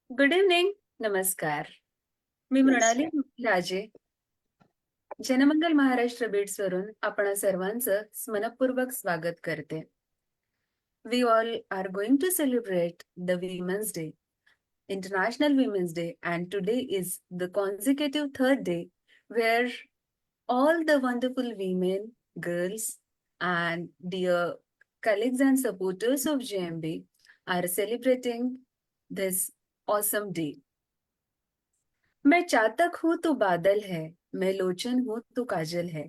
Good evening. नमस्कार. मी मृणाली नमस्कार. राजे. जनमंगल Maharashtra beats वरून आपण सर्वांचं मनपूर्वक स्वागत करते. We all are going to celebrate the Women's Day, International Women's Day, and today is the consecutive third day where all the wonderful women, girls, and dear colleagues and supporters of JMB are celebrating this awesome day. मैं चातक हूं तो बादल है, मैं लोचन हूं तो काजल है,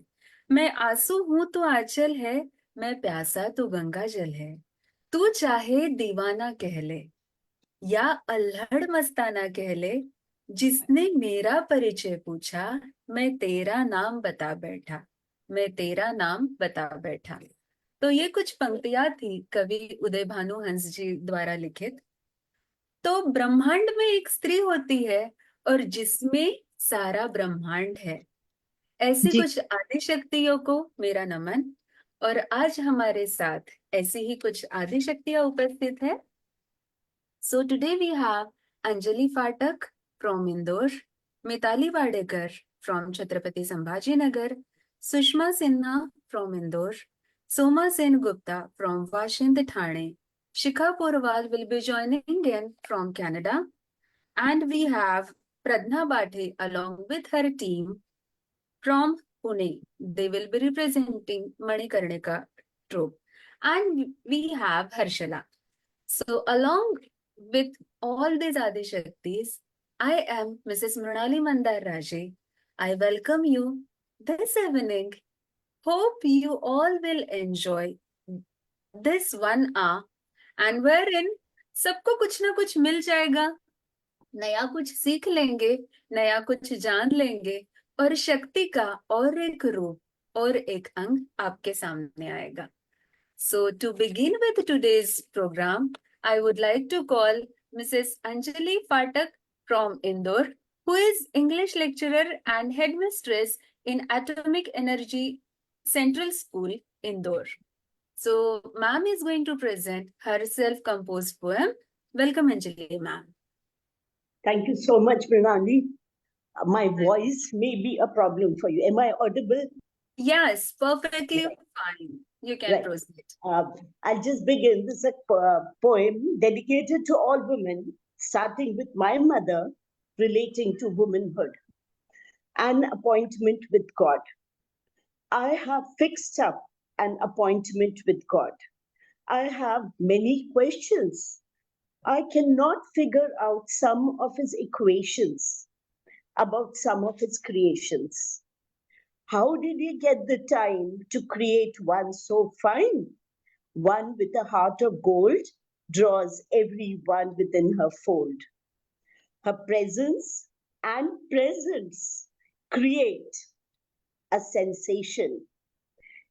मैं आंसू हूं तो आंचल है, मैं प्यासा तो गंगा जल है। तू चाहे दीवाना कह ले या अल्हड़ मस्ताना कह ले, जिसने मेरा परिचय पूछा, मैं तेरा नाम बता बैठा, मैं तेरा नाम बता बैठा। तो ये कुछ पंक्तियां थी कवि उदय भानु हंस जी द्वारा लिखित। तो ब्रह्मांड में एक स्त्री होती है और जिसमें सारा ब्रह्मांड है। ऐसी जी, कुछ आदि शक्तियों को मेरा नमन। और आज हमारे साथ ऐसी ही कुछ आदि शक्तियां उपस्थित है। So today we have Anjali Phatak from Indore, Mitali Wadekar from Chhatrapati Sambhajinagar, Sushma Sinha from Indore, Soma Sen Gupta from Washington, Thane. Shikha Porwal will be joining in from Canada. And we have Pradna Bhathe along with her team from Pune. They will be representing Manikarnika troupe. And we have Harshala. So along with all these Adi Shaktis, I am Mrs. Mrinali Mandar Raje. I welcome you this evening. Hope you all will enjoy this 1 hour and wherein सबको कुछ ना कुछ मिल जाएगा, नया कुछ सीख लेंगे, नया कुछ जान लेंगे और शक्ति का और एक रूप और एक अंग आपके सामने आएगा. So to begin with today's program, I would like to call Mrs. Anjali Phatak from Indore, who is English lecturer and headmistress in Atomic Energy Central School, Indore. So, ma'am is going to present her self-composed poem. Welcome, Anjali, ma'am. thank you so much, Pranali. My voice may be a problem for you. Am I audible? Yes, perfectly fine. You can Right. proceed. I'll just begin. This is a poem dedicated to all women, starting with my mother, relating to womanhood. An appointment with God. I have fixed up an appointment with God. I have many questions. I cannot figure out some of his equations about some of his creations. How did he get the time to create one so fine? One with a heart of gold draws everyone within her fold. Her presence and presence create a sensation.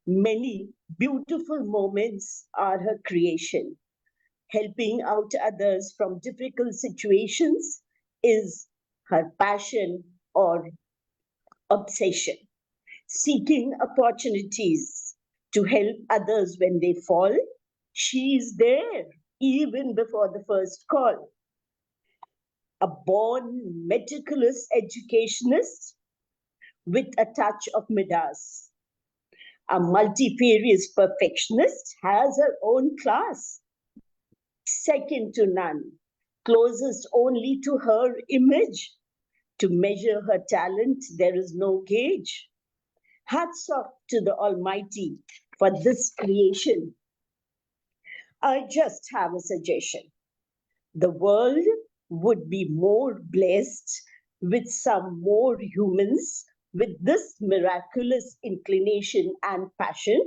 Many beautiful moments are her creation. Helping out others from difficult situations is her passion or obsession. Seeking opportunities to help others when they fall, she is there even before the first call. A born meticulous educationist with a touch of Midas. A multifarious perfectionist has her own class, second to none, closest only to her image. To measure her talent, there is no gauge. Hats off to the Almighty for this creation. I just have a suggestion. The world would be more blessed with some more humans with this miraculous inclination and passion,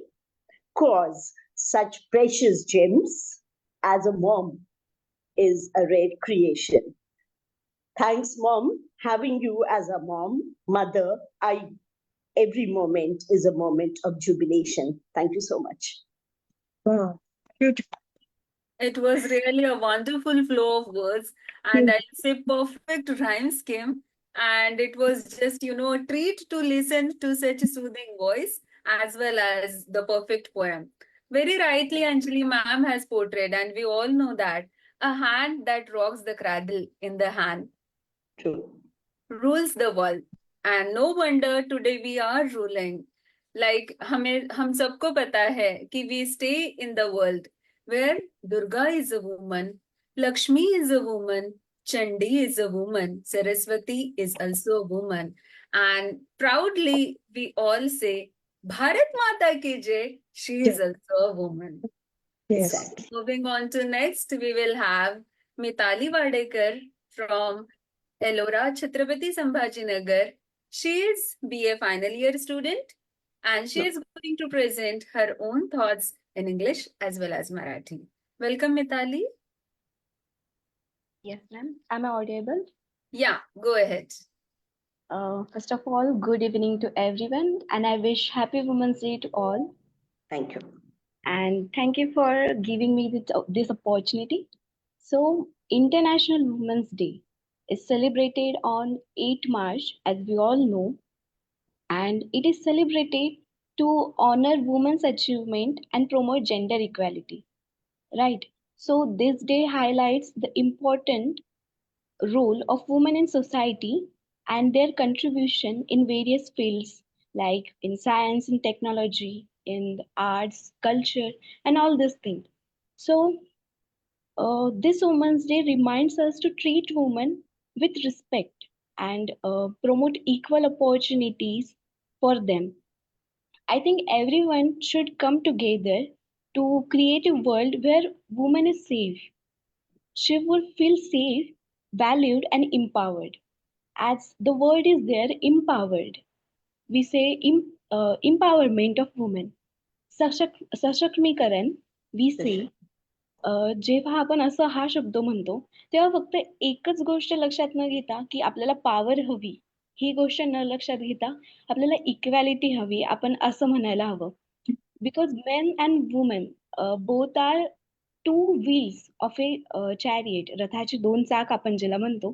cause such precious gems as a mom is a rare creation. Thanks, Mom. Having you as a mom, mother, every moment is a moment of jubilation. Thank you so much. Wow, beautiful. It was really a wonderful flow of words, and I'd say perfect rhyme scheme. And it was just, a treat to listen to such a soothing voice as well as the perfect poem. Very rightly, Anjali ma'am has portrayed, and we all know that A hand that rocks the cradle in the hand True. rules the world. And no wonder today we are ruling. Like हम सबको पता है कि we stay in the world where Durga is a woman, Lakshmi is a woman, Chandi is a woman, Saraswati is also a woman. And proudly we all say, Bharat Mata ki jai, she is also a woman. Yes. Exactly. Moving on to next, we will have Mitali Vadekar from Ellora, Chhatrapati Sambhajinagar. She is BA final year student and she is going to present her own thoughts in English as well as Marathi. Welcome, Mitali. Yes, ma'am. Am I audible? Yeah, go ahead. First of all, good evening to everyone, and I wish Happy Women's Day to all. Thank you. And thank you for giving me this opportunity. So, International Women's Day is celebrated on 8 March, as we all know, and it is celebrated to honor women's achievement and promote gender equality. Right. So, this day highlights the important role of women in society and their contribution in various fields like in science and technology, in the arts, culture, and all these things. So, this Women's Day reminds us to treat women with respect and promote equal opportunities for them. I think everyone should come together to create a world where woman is safe. She will feel safe, valued, and empowered. As the word is there, empowered. We say empowerment of women. सशक्तीकरण we say जेव्हा आपण असं हा शब्द म्हणतो तेव्हा फक्त एकच गोष्ट लक्षात न घेता की आपल्याला पॉवर हवी ही गोष्ट न लक्षात घेता आपल्याला इक्वॅलिटी हवी आपण असं म्हणायला हवं because men and women both are two wheels of a chariot रथाची दोन चाक आपण ज्याला म्हणतो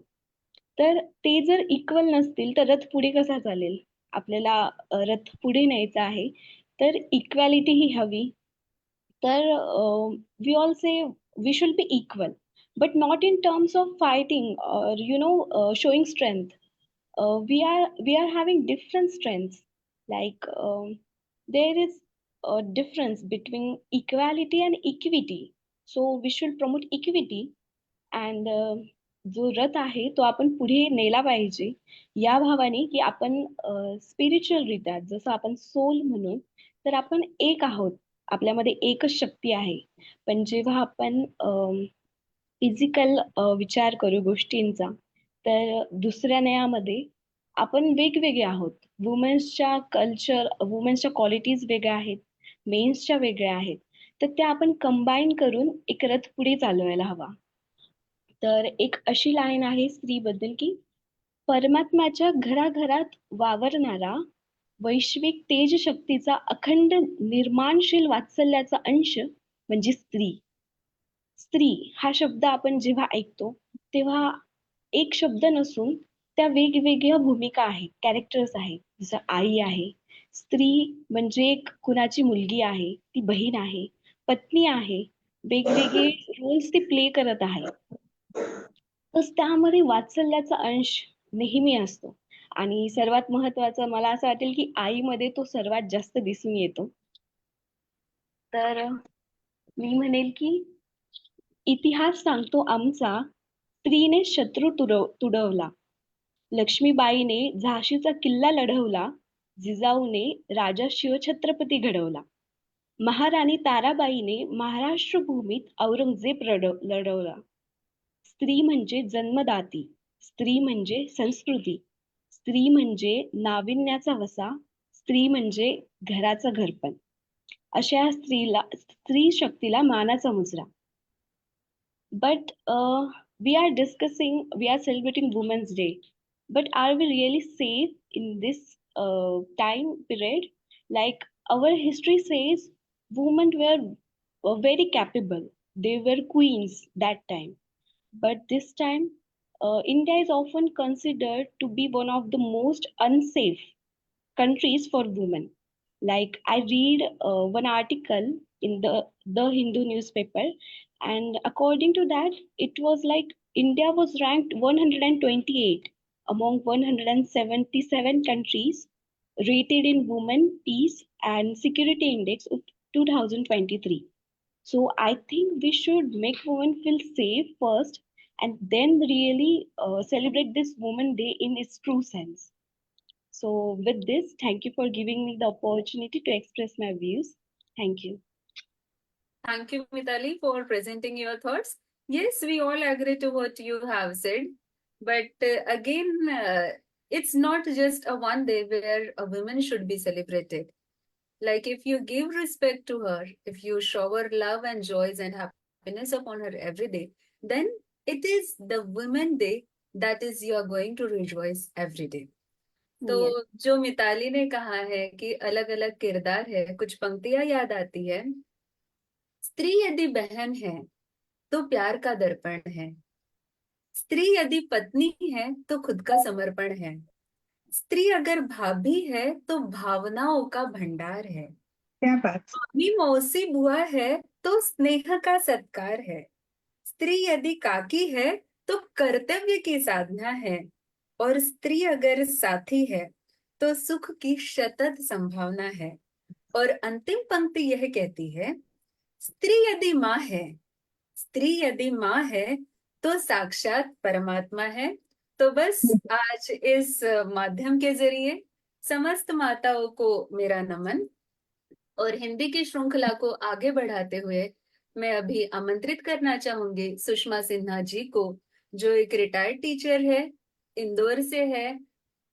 तर ते जर इक्वल नसतील तर रथ पुढे कसा चालेल आपल्याला रथ पुढे न्यायचा आहे तर इक्वॅलिटी ही हवी तर we all say we should be equal but not in terms of fighting or showing strength. We are having different strengths like there is a difference between equality and equity, so we should promote equity and जो रथ आहे तो आपण पुढे नेला पाहिजे या भावाने की आपण स्पिरिच्युअल रित्या जसं आपण सोल म्हणून तर आपण एक आहोत आपल्यामध्ये एकच शक्ती आहे पण जेव्हा आपण फिजिकल विचार करू गोष्टींचा तर दुसऱ्या न्यायामध्ये आपण वेगवेगळे आहोत वुमेन्सच्या क्वालिटीज वेगळ्या आहेत मेन्सच्या वेगळ्या आहेत तर त्या आपण कंबाईन करून एक रथ पुढे चालवायला हवा तर एक अशी लाईन आहे स्त्रीबद्दल की परमात्म्याच्या घराघरात वावरणारा वैश्विक तेज शक्तीचा अखंड निर्माणशील वात्सल्याचा अंश म्हणजे स्त्री. स्त्री हा शब्द आपण जेव्हा ऐकतो तेव्हा एक शब्द नसून त्या वेगवेगळ्या भूमिका आहेत, कॅरेक्टर्स आहेत. जसं आई आहे, स्त्री म्हणजे एक कुणाची मुलगी आहे, ती बहीण आहे, पत्नी आहे, वेगवेगळे रोल्स ती प्ले करत आहे. तर त्यामध्ये वात्सल्याचा अंश नेहमी असतो आणि सर्वात महत्वाचं मला असं वाटेल की आईमध्ये तो सर्वात जास्त दिसून येतो. तर मी म्हणेल की इतिहास सांगतो आमचा स्त्रीने शत्रू तुडवला, लक्ष्मीबाईने झाशीचा किल्ला लढवला, जिजाऊने राजा शिवछत्रपती घडवला, महाराणी ताराबाईने महाराष्ट्र भूमीत औरंगजेब लढवला. स्त्री म्हणजे जन्मदाती, स्त्री म्हणजे संस्कृती, स्त्री म्हणजे नाविन्याचा वसा, स्त्री म्हणजे घराचं घरपण. अशा स्त्री शक्तीला मानाचा मुजरा. But we are celebrating Women's Day. But are we really safe in this time period? Like our history says, women were very capable. They were queens that time. But this time, India is often considered to be one of the most unsafe countries for women. Like I read one article in the Hindu newspaper And according to that, it was like India was ranked 128 among 177 countries rated in Women, Peace and Security Index of 2023. So I think we should make women feel safe first and then really celebrate this Women Day in its true sense. So with this, thank you for giving me the opportunity to express my views. Thank you. Thank you, Mitali, for presenting your thoughts. Yes, we all agree to what you have said. But again, it's not just a one day where a woman should be celebrated. Like if you give respect to her, if you shower love and joys and happiness upon her every day, then it is the Women Day that is you are going to rejoice every day. तो Yes. जो मिताली ने कहा है कि अलग अलग किरदार है, कुछ पंक्तियां याद आती है। स्त्री यदि बहन है तो प्यार का दर्पण है, स्त्री यदि पत्नी है तो खुद का समर्पण है, स्त्री अगर भाभी है तो भावनाओं का भंडार है, क्या बात। मामी मौसी बुआ है तो स्नेह का सत्कार है, स्त्री यदि काकी है तो कर्तव्य की साधना है, और स्त्री अगर साथी है तो सुख की शतत संभावना है। और अंतिम पंक्ति यह कहती है, स्त्री यदि माँ है, स्त्री यदि माँ है तो साक्षात परमात्मा है। तो बस आज इस माध्यम के जरिए समस्त माताओं को मेरा नमन। और हिंदी की श्रृंखला को आगे बढ़ाते हुए मैं अभी आमंत्रित करना चाहूंगी सुषमा सिन्हा जी को, जो एक रिटायर्ड टीचर है, इंदौर से है।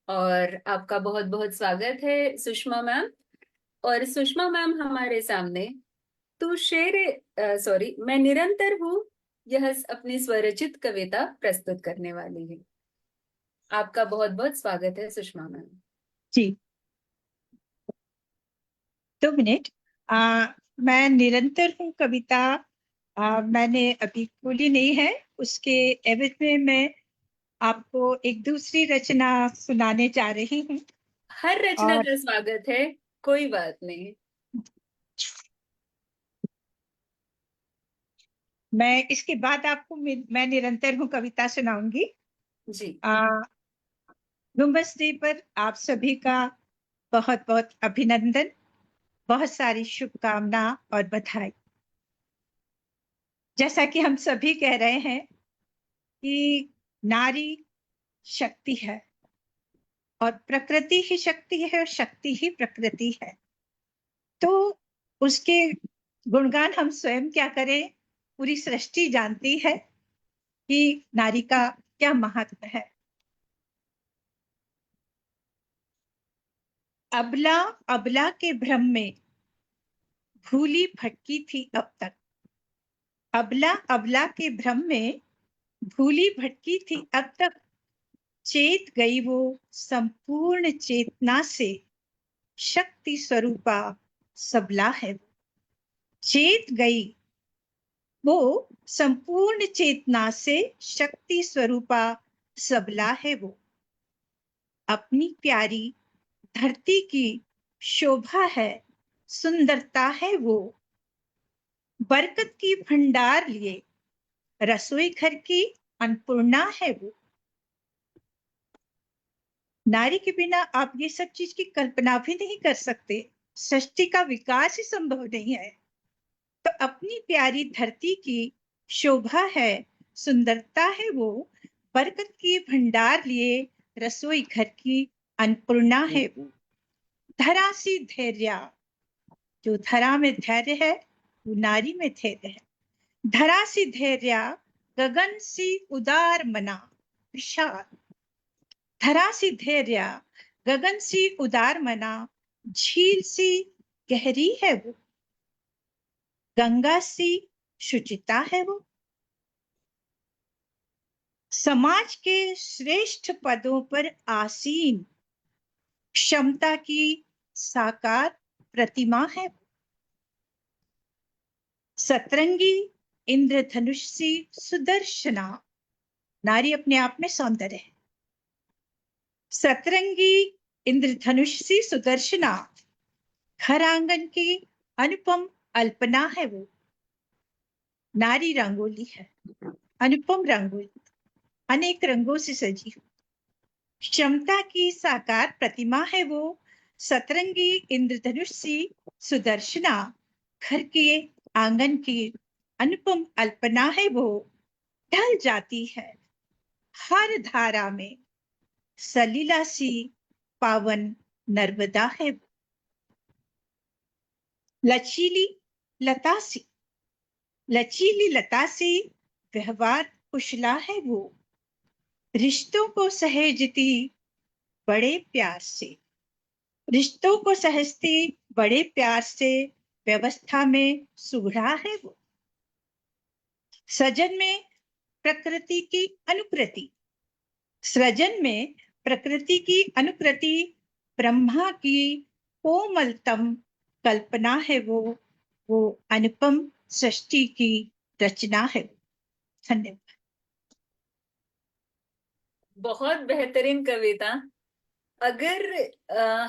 और आपका बहुत बहुत स्वागत है सुषमा मैम। और सुषमा मैम हमारे सामने तू शेर सॉरी मैं निरंतर हूँ यह अपनी स्वरचित कविता प्रस्तुत करने वाली है। आपका बहुत बहुत स्वागत है सुषमा मैम। जी 2 मिनट। मैं निरंतर हूँ कविता मैंने अभी खोली नहीं है, उसके एवज में मैं आपको एक दूसरी रचना सुनाने जा रही हूँ। हर रचना और का स्वागत है, कोई बात नहीं। मैं इसके बाद आपको मैं निरंतर हूँ कविता सुनाऊंगी। जी वुमेन्स डे पर आप सभी का बहुत बहुत अभिनंदन, बहुत सारी शुभकामना और बधाई। जैसा कि हम सभी कह रहे हैं कि नारी शक्ति है और प्रकृति ही शक्ति है और शक्ति ही प्रकृति है, तो उसके गुणगान हम स्वयं क्या करें, पूरी सृष्टि जानती है कि नारी का क्या महत्व है। अबला अबला के भ्रम में भूली भटकी थी अब तक, अबला अबला के भ्रम में भूली भटकी थी अब तक, चेत गई वो संपूर्ण चेतना से, शक्ति स्वरूपा सबला है वो। चेत गई वो संपूर्ण चेतना से, शक्ति स्वरूपा सबला है वो। अपनी प्यारी धरती की शोभा है, सुंदरता है वो। बरकत की भंडार लिए रसोई घर की अन्नपूर्णा है वो। नारी के बिना आप ये सब चीज की कल्पना भी नहीं कर सकते, सृष्टि का विकास ही संभव नहीं है। तो अपनी प्यारी धरती की शोभा है, सुंदरता है वो। बरकत की भंडार लिए रसोई घर की अन्नपूर्णा है वो। धरा सी धैर्य, जो धरा में धैर्य है वो नारी में धैर्य है। धरा सी धैर्य, गगन सी उदार मना विशाल। धरा सी धैर्य, गगन सी उदार मना, झील सी गहरी है वो। गंगा सी शुचिता है वो। समाज के श्रेष्ठ पदों पर आसीन, क्षमता की साकार प्रतिमा है। सतरंगी इंद्रधनुष सी सुदर्शना, नारी अपने आप में सौंदर्य है। सतरंगी इंद्रधनुष सी सुदर्शना, घर आंगन की अनुपम अल्पना है वो। नारी रंगोली है, अनुपम रंगोली, अनेक रंगों से सजी हुई। क्षमता की साकार प्रतिमा है वो, सतरंगी इंद्रधनुष सी सुदर्शना, घर के आंगन की अनुपम अल्पना है वो, ढल जाती है हर धारा में, सलीला सी पावन नर्मदा है वो। लचीली लता सी, लचीली लता सी व्यवहार कुशला है वो, रिश्तों को सहेजती बड़े प्यार से, रिश्तों को सहेजती बड़े प्यार से, व्यवस्था में सुघड़ा है वो। सृजन में प्रकृति की अनुकृति, सृजन में प्रकृति की अनुकृति, ब्रह्मा की कोमलतम कल्पना है वो अनुपम सृष्टि की रचना है। धन्यवाद। बहुत बेहतरीन कविता। अगर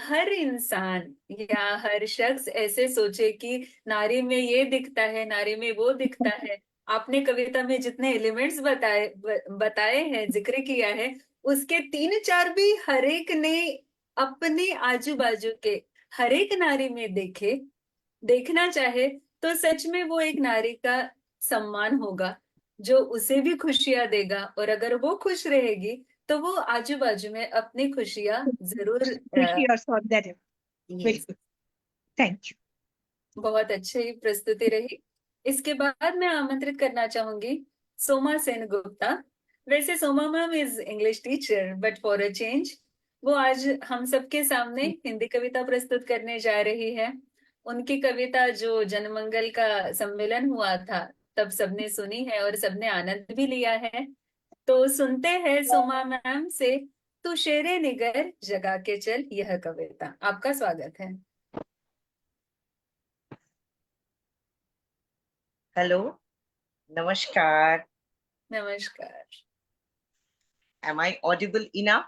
हर इंसान या हर शख्स ऐसे सोचे कि नारी में ये दिखता है, नारी में वो दिखता है, आपने कविता में जितने एलिमेंट्स बताए हैं, जिक्र किया है, उसके 3-4 भी हर एक ने अपने आजू बाजू के हर एक नारी में देखना चाहे तो सच में वो एक नारी का सम्मान होगा, जो उसे भी खुशियां देगा। और अगर वो खुश रहेगी तो वो आजू बाजू में अपनी खुशियां जरूर खुशी और सौंदर्य। बिल्कुल, थैंक यू। बहुत अच्छी प्रस्तुति रही। इसके बाद मैं आमंत्रित करना चाहूंगी सोमा सेन गुप्ता। वैसे Soma ma'am is English teacher, but for a change वो आज हम सबके सामने हिंदी कविता प्रस्तुत करने जा रही है। उनकी कविता जो जनमंगल का सम्मेलन हुआ था तब सबने सुनी है और सबने आनंद भी लिया है। तो सुनते हैं सोमा मैम से तू शेरे निगर जगा के चल, यह कविता। आपका स्वागत है। हेलो, नमस्कार। नमस्कार। Am I audible enough?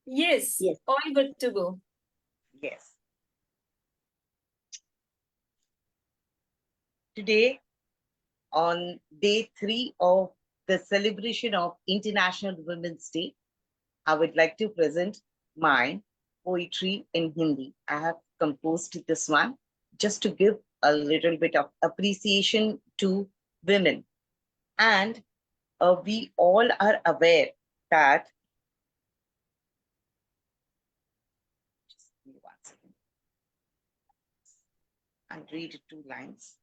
Yes, Yes. all good to go. Yes. Today, on day 3 of the celebration of International Women's Day, I would like to present my poetry in Hindi. I have composed this one just to give a little bit of appreciation to women. And we all are aware that just give me 1 second. I'll read 2 lines.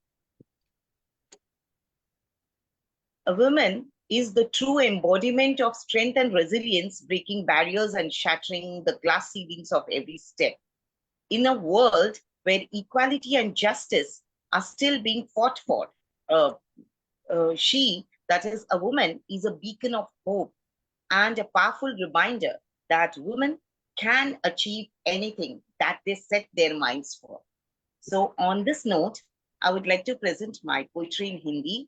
A woman is the true embodiment of strength and resilience, breaking barriers and shattering the glass ceilings of every step. In a world where equality and justice are still being fought for, she, that is a woman, is a beacon of hope and a powerful reminder that women can achieve anything that they set their minds for. So on this note, I would like to present my poetry in Hindi.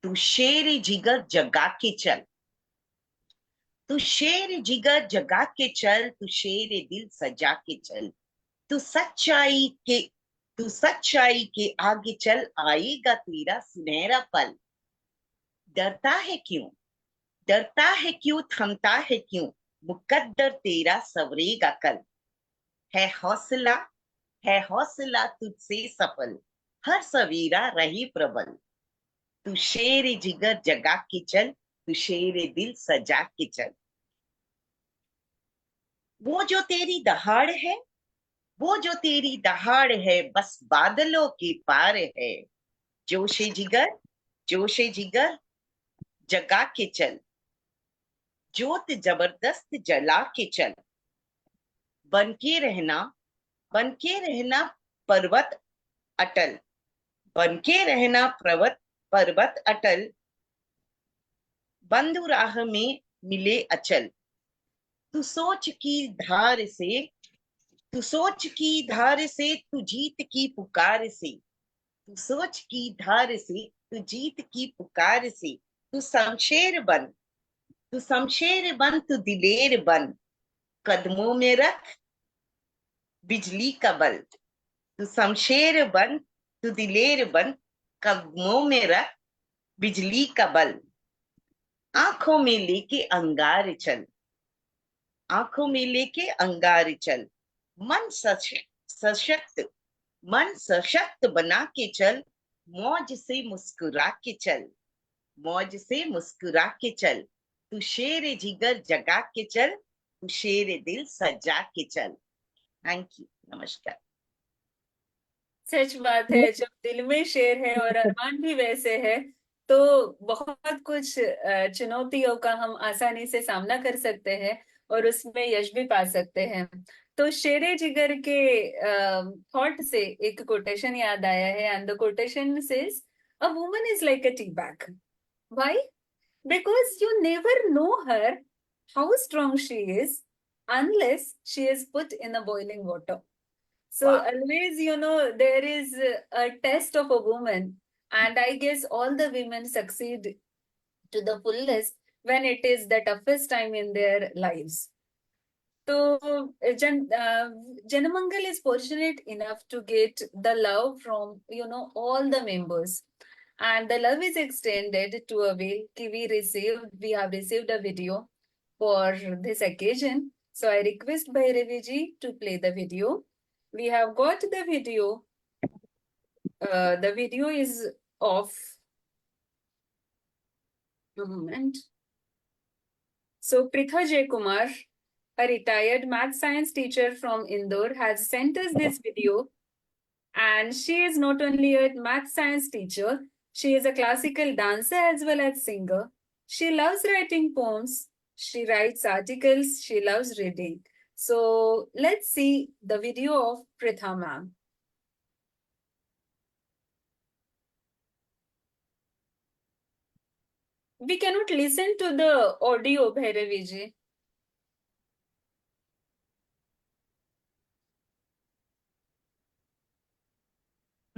तू शेर जिगर जगा के चल, तू शेर जिगर जगा के चल, तू शेर दिल सजा के चल, तू सच्चाई के आगे चल, आएगा तेरा सुनहरा पल। डरता है क्यों, थमता है क्यों, मुकद्दर तेरा सवरेगा कल। है हौसला तुझसे सफल, हर सवेरा रही प्रबल। तू शेर जिगर जगा के चल, तू शेर दिल सजा के चल। वो जो तेरी दहाड़ है, वो जो तेरी दहाड़ है, बस बादलों के पार है। जोशे जिगर जगा के चल, जोत जबरदस्त जला के चल। बनके रहना पर्वत अटल, बनके रहना पर्वत अटल। बंधु राह में मिले अचल। तू सोच की धार से, तू जीत की पुकार से, तू सोच की धार से, तू जीत की पुकार से। तू शमशेर बन, तू दिलेर बन, कदमों में रख बिजली का बल। तू शमशेर बन, तू दिलेर बन, कदमों में रख बिजली का बल, आंखों में लेके अंगार चल, आंखों में लेके अंगार चल, मन सशक्त, मन सशक्त बना के चल, मौज से मुस्कुरा के चल, मौज से मुस्कुरा के चल, तू शेर जिगर जगा के चल, तू शेर दिल सजा के चल। थैंक यू, नमस्कार। सच बात है, जब दिल में शेर है और अरमान भी वैसे है तो बहुत कुछ चुनौतियों का हम आसानी से सामना कर सकते हैं और उसमें यश भी पा सकते हैं। तो शेरे जिगर के थॉट से एक कोटेशन याद आया है, and the quotation says, a woman is like a tea bag. Why? Because you never know her how strong she is unless she is put in a boiling water. So Wow. always, there is a test of a woman, and I guess all the women succeed to the fullest when it is the toughest time in their lives. So Janamangal is fortunate enough to get the love from all the members, and the love is extended to a way we have received a video for this occasion. So I request Bhairavi ji to play the video. We have got the video. The video is off. A moment. So Pritha J. Kumar, a retired math science teacher from Indore, has sent us this video. And she is not only a math science teacher, she is a classical dancer as well as singer. She loves writing poems. She writes articles. She loves reading. So let's see the video of Pritha ma'am. We cannot listen to the audio, Bhairavi ji.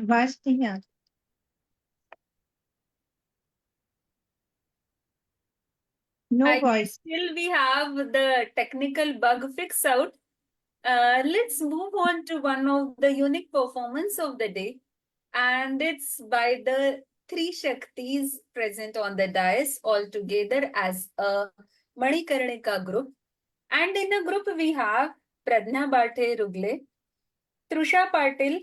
आवाज नहीं आ रही। No I voice. guess till we have the technical bug fix out, let's move on to one of the unique performance of the day. And it's by the three Shaktis present on the dais all together as a Manikarnika group. And in the group we have Pradnya Bathe Rugle, Trusha Patil,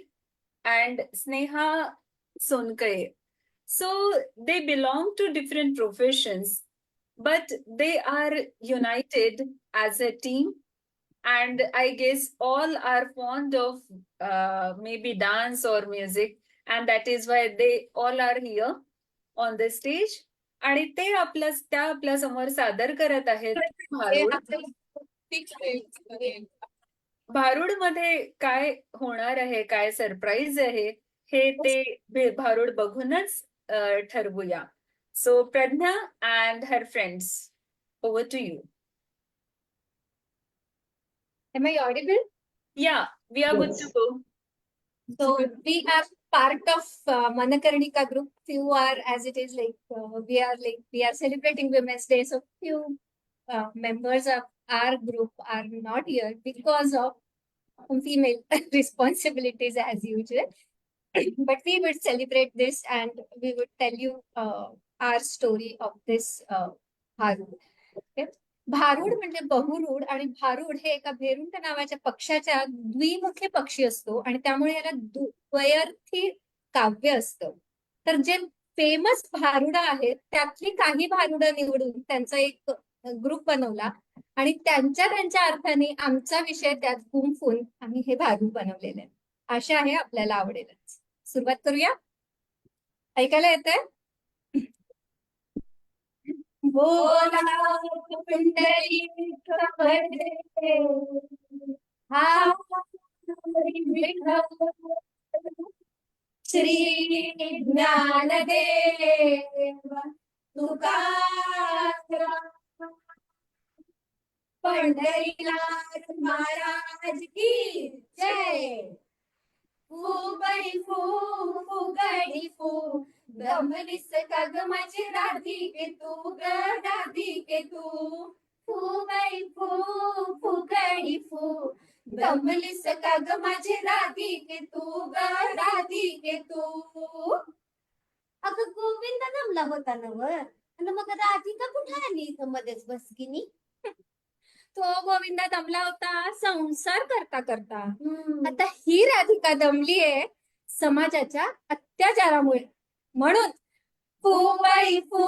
and Sneha Sonkaye. So they belong to different professions, but they are united as a team. And I guess all are fond of maybe dance or music, and that is why they all are here on the stage. आणि ते आपल्या समोर सादर करत आहेत भारूड. भारूड मध्ये काय होणार आहे, काय सरप्राईज आहे, हे ते भारूड बघूनच ठरवूया. So Pragya and her friends, over to you. Am I audible? Yeah, we are good Yes. to go. So we are part of Manakarnika group. Few are, as it is like we are celebrating Women's Day. So few members of our group are not here because of female responsibilities as usual. But we would celebrate this and we would tell you our story of this Harud. Okay? Bharud म्हणजे बहुरूढ आणि भारूड हे एका भेरुंड नावाच्या पक्षाच्या द्विमुखी पक्षी असतो आणि त्यामुळे याला द्वयर्थी काव्य असतं. तर जे फेमस भारुड आहेत त्यातली काही भारुड निवडून त्यांचा एक ग्रुप बनवला आणि त्यांच्या अर्थाने आमचा विषय त्यात गुंफून आम्ही हे भारूड बनवलेले आहे. आशा आहे आपल्याला आवडेलच. सुरुवात करूया. ऐकायला येतंय? बोला पुंडलिक वरदे, हा विठ्ठल श्री ज्ञानदेव तुकाराम, पंढरीनाथ महाराज की जय. फुगडी फू फुगडी फू, गमलीस का ग माझी राधिके तू ग राधिके तू. फुगडी फू फुगडी फू, गमलीस का ग माझी राधिके तू ग राधिके तू. अगं गोविंद जमला होता ना वर आणि मग राधिका कुठे आली इथं मध्येच बसकीनी. तो गोविंदा दमला होता संसार करता करता. हम्म. आता ही राधिका दमलीये समाजाच्या अत्याचारामुळे. म्हणून फू बाई फू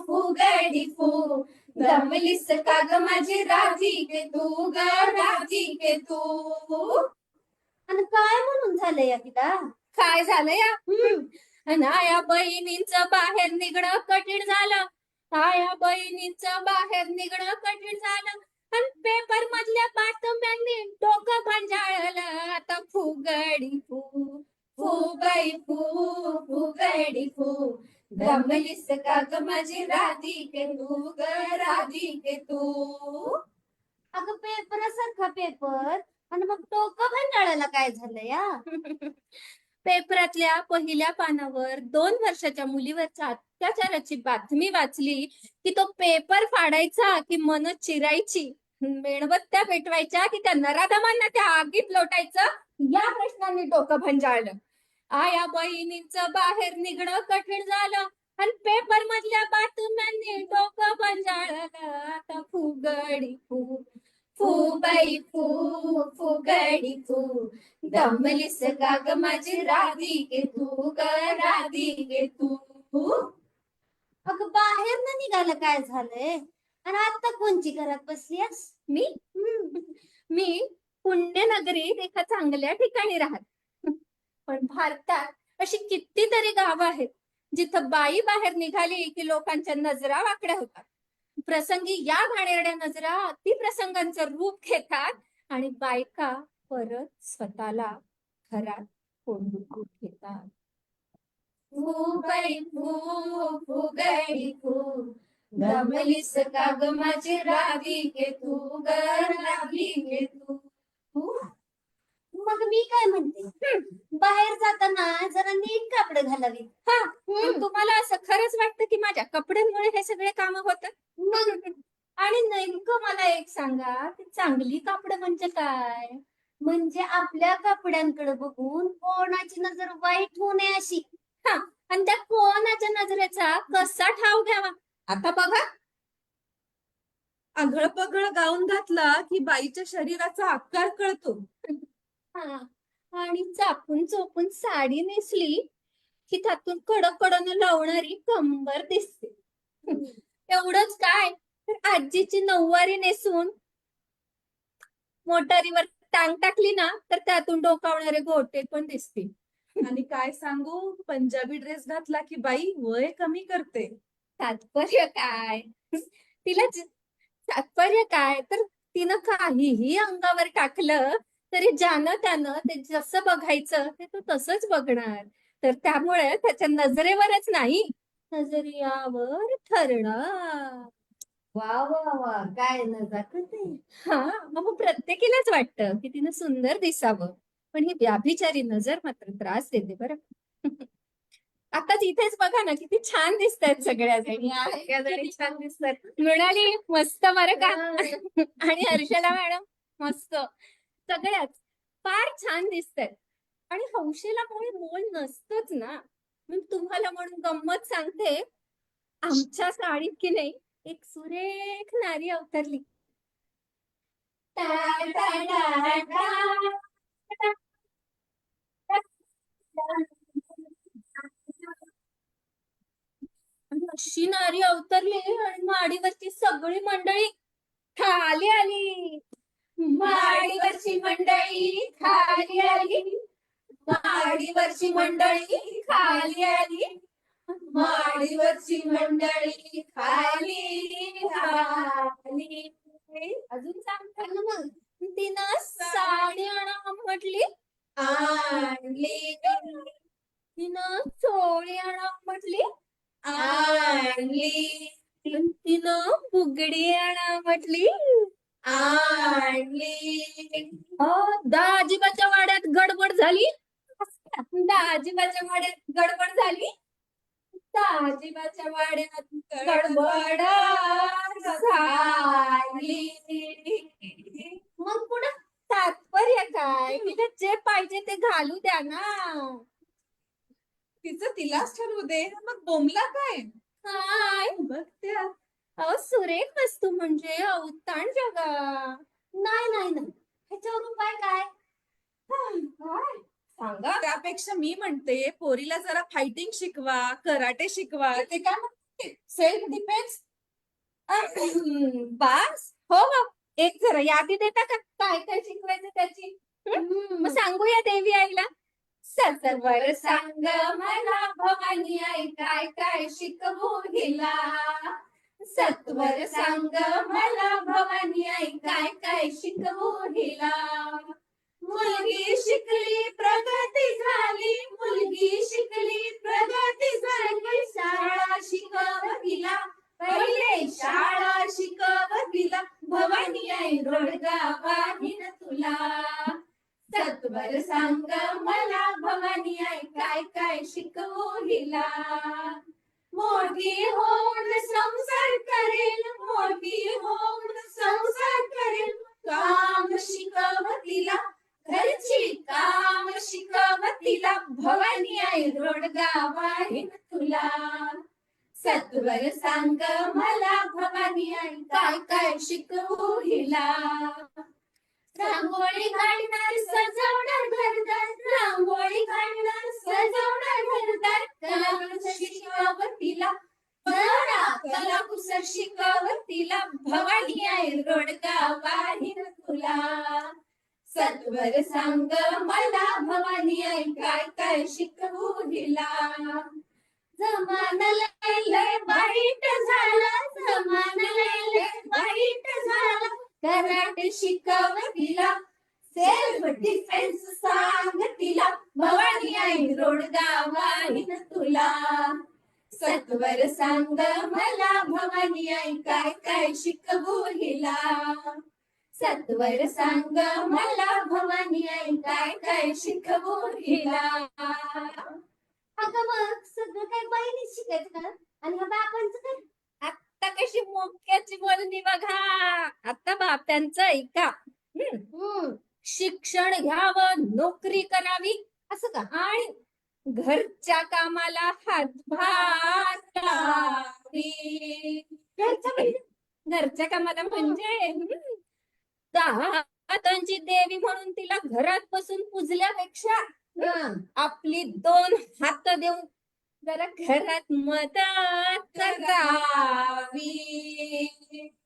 फुगडी फू दमलीस का ग माझी राधिके तू ग राधिके तू. आणि काय म्हणून झालं या तिला. काय झालं या या बहिणींचं बाहेर निघणं कठीण झालं. या बहिणींचं बाहेर निघणं कठीण झालं आणि पेपर मधल्या बातम्यांनी डोकं भांजाळलं. आता फुगडी फू फू बाई फू फुगडी फू दमलीस का ग माझी राधिके तू ग राधिके तू. अगं पेपरासारखा पेपर आणि मग डोकं भांडाळायला काय झालं या. पेपरातल्या पहिल्या पानावर 2 वर्षाच्या मुलीवरच्या अत्याचाराची बातमी वाचली की तो पेपर फाडायचा की मन चिरायची, मेणबत्त्या पेटवायच्या की त्या नराधमांना त्या आगीत लोटायचं, या प्रश्नांनी डोकं भंजाळलं. या बहिणींचं बाहेर निघणं कठीण झालं आणि पेपर मधल्या बातम्यांनी डोकं भंजाळलं. आता फुगडी फू फू बाई फू फुगडी फू दमलीस का ग माझी राधिके तू ग राधिके तू. अगं बाहेर न निघालं काय झालंय आणि आता कोणची घरात बसलीस. मी पुण्यनगरीत एका चांगल्या ठिकाणी राहत. पण भारतात अशी कितीतरी गावं आहेत जिथं बाई बाहेर निघाली की लोकांच्या नजरा वाकड्या होतात. प्रसंगी या घाणेरड्या नजरा अतिप्रसंगांचं रूप घेतात आणि बायका परत स्वतःला घरात कोंडून घेतात. फू बाई फू फुगडी फू दमलीस का ग माझी राधिके तू ग राधिके तू. मग मी काय म्हणते, बाहेर जाताना जरा नीट कापड घालावी. पण तुम्हाला असं खरंच वाटतं की माझ्या कपड्यांमुळे हे सगळे काम होतात. आणि नेमकं मला एक सांगा, की चांगली कापड म्हणजे काय. म्हणजे आपल्या कपड्यांकडे बघून कोणाची नजर वाईट होऊ नये अशी. आणि त्या कोणाच्या नजरेचा कसा ठाव घ्यावा. आता बघा, आंधळ पगळ गाऊन घातला की बाईच्या शरीराचा आकार कळतो. आणि चापून चोपून साडी नेसली की त्यातून कडकडनं लावणारी कंबर दिसते. एवढंच काय, तर आजीची नऊवारी नेसून मोटारीवर टांग टाकली ना तर त्यातून डोकावणारे गोटे पण दिसतील. आणि काय सांगू, पंजाबी ड्रेस घातला की बाई वय कमी करते. तात्पर्य काय, तात्पर्य काय, तर तिनं काहीही अंगावर टाकलं तरी ज्यानं त्यानं ते जसं बघायचं ते तो तसंच बघणार. तर त्यामुळे त्याच्या नजरेवरच नाही, नजरियावर ठरणार. वा वा वा, काय नजाकत आहे. मग प्रत्येकीलाच वाटतं की तिनं सुंदर दिसावं, पण ही व्याभिचारी नजर मात्र त्रास देते बरं. आता इथेच बघा ना, किती छान दिसतात सगळ्या जणी छान दिसतात. मृणाली मस्त बरं का, आणि हर्षला मॅडम मस्त, सगळ्याच फार छान दिसतात. आणि हौशेला कोणी मोल नसतोच ना. मी तुम्हाला म्हणून गंमत सांगते, आमच्या साडीत की नाही एक सुरेख नारी अवतरली. अशी नारी अवतरली आणि माडीवरची सगळी मंडळी खाली आली. माडीवरची मंडळी खाली आली. माडीवरची मंडळी खाली आली. माडीवरची मंडळी खाली आली. अजून सांगताना मग तिनं साडी आणा म्हटली, आणली. तिनं चोळी आणा म्हटली, आणली. तिनं बुगडी आणा म्हटली, आणली. दाजीबाच्या वाड्यात गडबड झाली. दाजीबाच्या वाड्यात गडबड झाली. दाजीबाच्या वाड्यात गडबड झाली. मग पुढे तात्पर्य काय, तिला जे पाहिजे ते घालू द्या ना. तिचं तिलाच ठरवू दे. मग बोंबला काय? काय बघ त्या. अहो सुरेख वस्तू म्हणजे अवताण जगा. नाही नाही नाही ह्याच्यावर उपाय काय? काय सांगा. त्यापेक्षा मी म्हणते पोरीला जरा फायटिंग शिकवा, कराटे शिकवा. ते काय म्हणते? Self defence. बास हो हो, एक जरा यादी देता का काय काय शिकवायचं त्याची? मग सांगूया देवी आईला. सत्वर सांग मला भवानी आई काय काय शिकवू हिला. सत्वर सांग मला भवानी आई काय काय शिकवू हिला. मुलगी शिकली प्रगती झाली, मुलगी शिकली प्रगती झाली. शाळा शिकवतीला पहिले शाळा शिकवतीला. भवानी आई रोडगा वाहिन तुला. सत्वर सांग मला भवानी आई काय काय शिकवू हिला. मोठी होऊन संसार करेल, मोठी होऊन संसार करेल. काम शिकवतीला घरची काम शिकवतीला. भवानी आई रोडगा वाहिन तुला. सत्वर सांग मला भवानी आई काय काय शिकवू हिला. रांगोळी काढणार सजवणार घरदार, रांगोळी काढणार सजवणार घरदार. कलाकुसर शिकवतीला बरा, कलाकुसर शिकवतीला. भवानी आई रोडगा वाहिन तुला. सत्वर सांग मला भवानी आई काय काय शिकवू हिला. जमाना लय वाईट झाला, जमाना लय वाईट झाला. कराटे शिकवतीला, सेल्फ डिफेन्स सांग तिला. भवानी आई रोडगा वाहिन तुला. सत्वर सांग मला भवानी आई काय काय शिकवू हिला. सत्वर सांग मला भवानी आई काय काय शिकवू हिला. अगं मग सगळं काय बाईने शिकायचं का? आणि ह्या बापांचं काय? आता कशी मोक्याची बोलणी बघा. आता बाप्यांचं ऐका. शिक्षण घ्यावं, नोकरी करावी असं का? आणि घरच्या कामाला हातभार लावी. घरच्या कामाला म्हणजे 10 हातांची देवी म्हणून तिला घरात बसून पूजल्यापेक्षा आपली 2 हात देऊन जरा घरात मदत करावी.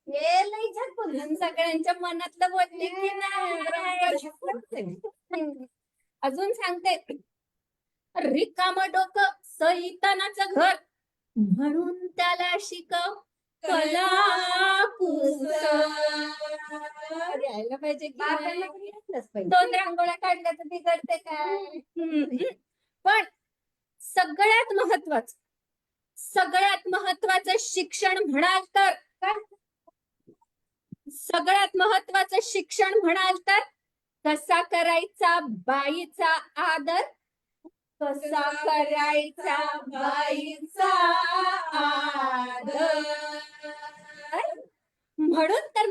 हे लई झटपट. आणि सगळ्यांच्या मनातलं बोलले की नाही. अजून सांगते, रिकाम डोकं सैतानाचं घर म्हणून त्याला शिकव कलाकुसर. यायला पाहिजे की नाही? 2 रांगोळ्या काढल्या तर बिघडते काय? पण सगळ्यात महत्वाचं शिक्षण म्हणाल तर सगळ्यात महत्वाचं शिक्षण म्हणाल तर कसा करायचा बाईचा आदर, कसा करायचा बाईचा आदर. म्हणून तर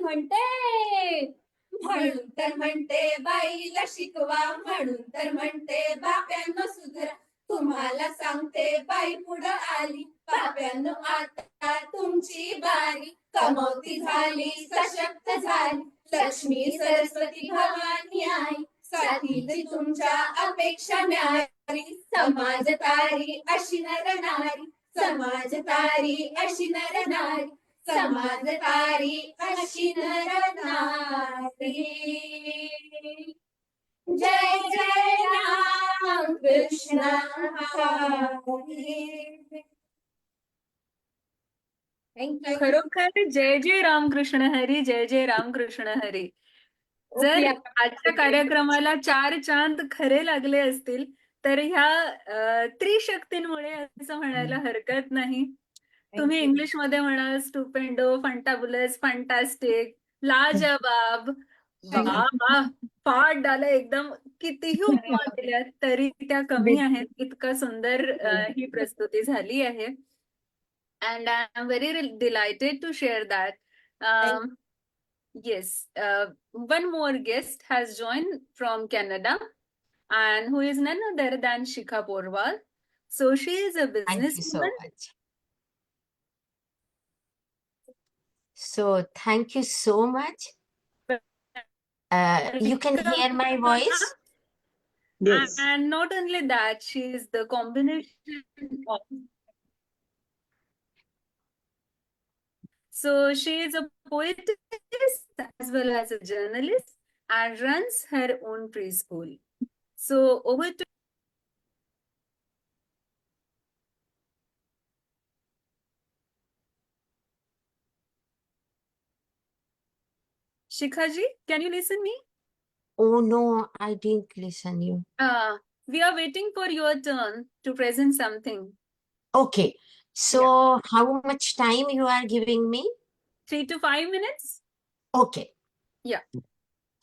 म्हणते बाईला शिकवा, म्हणून तर म्हणते बाप्यांनो सुधरा. तुम्हाला सांगते बाई पुढं आली, बाप्यांनो आता तुमची बारी. कमवती झाली, सशक्त झाली, लक्ष्मी सरस्वती भवानी आई. साथीची तुमच्या अपेक्षा न्यारी, समाज तारी अशी नर नारी. समाज तारी अशी नर नारी, समाज तारी अशी नर नारी. जय जय राम कृष्ण हरी. थँक्यू. खरोखर जय जय रामकृष्ण हरी, जय जय रामकृष्ण हरी. जर आजच्या कार्यक्रमाला 4 चांद खरे लागले असतील तर ह्या त्रिशक्तींमुळे असं म्हणायला हरकत नाही. तुम्ही इंग्लिश मध्ये म्हणाल स्टुपेंडो, फंटाबुलस, फंटास्टिक, लाजवाब, वाह, फाट डाला, एकदम कितीही उपमा दिल्या तरी त्या कमी आहेत. इतका सुंदर ही प्रस्तुती झाली आहे. And I'm very delighted to share that. Yes, one more guest has joined from Canada, and who is none other than Shikha Porwal. So she is a Thank you so businesswoman. much. So thank you so much. You can hear my voice? Yes. And not only that, she is the combination of. So she is a poetess as well as a journalist and runs her own preschool. So over to Shikha ji, can you listen me? Oh no, I didn't listen you. We are waiting for your turn to present something. Okay, so how much time you are giving me? 3 to 5 minutes? Okay. Yeah.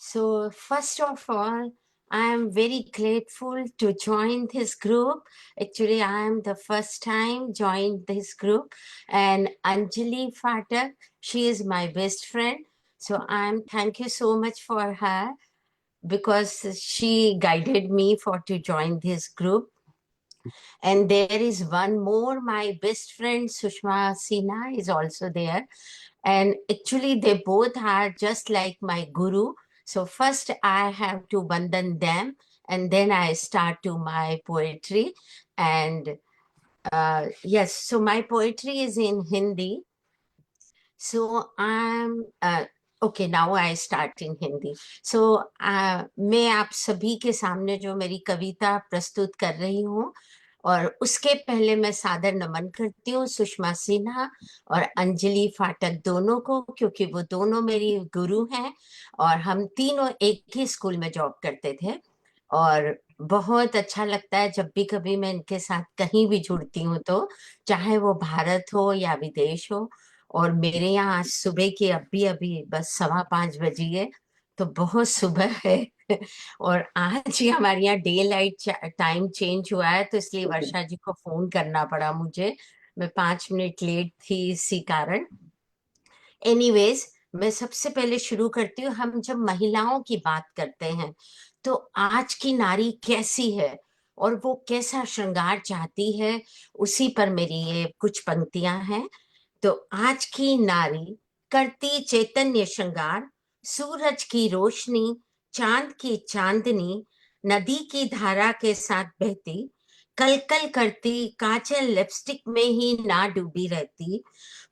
So first of all, I am very grateful to join this group. Actually, I am the first time joined this group, and Anjali Phatak, she is my best friend. So thank you so much for her because she guided me to join this group. And there is one more, my best friend Sushma Sinha is also there. And actually, they both are just like my guru. So first I have to vandan them, and then I start to my poetry. And yes, so my poetry is in Hindi. So okay, now I start in Hindi. So मैं आप सभी के सामने जो मेरी कविता प्रस्तुत कर रही हूँ, और उसके पहले मैं सादर नमन करती हूँ सुषमा सिन्हा और अंजलि फाटक दोनों को, क्योंकि वो दोनों मेरी गुरु हैं और हम तीनों एक ही स्कूल में जॉब करते थे। और बहुत अच्छा लगता है जब भी कभी मैं इनके साथ कहीं भी जुड़ती हूँ, तो चाहे वो भारत हो या विदेश हो। और मेरे यहाँ आज सुबह की अभी अभी बस 5:15 बजी है, तो बहुत सुबह है। और आज ही हमारे यहाँ डे लाइट टाइम चेंज हुआ है, तो इसलिए वर्षा जी को फोन करना पड़ा मुझे। मैं 5 मिनट लेट थी इसी कारण। एनीवेज, मैं सबसे पहले शुरू करती हूँ। हम जब महिलाओं की बात करते हैं तो आज की नारी कैसी है और वो कैसा श्रृंगार चाहती है, उसी पर मेरी ये कुछ पंक्तियां हैं। तो आज की नारी करती चैतन्य श्रृंगार, सूरज की रोशनी, चांद की चांदनी, नदी की धारा के साथ बहती, कल कल करती, काजल लिपस्टिक में ही ना डूबी रहती,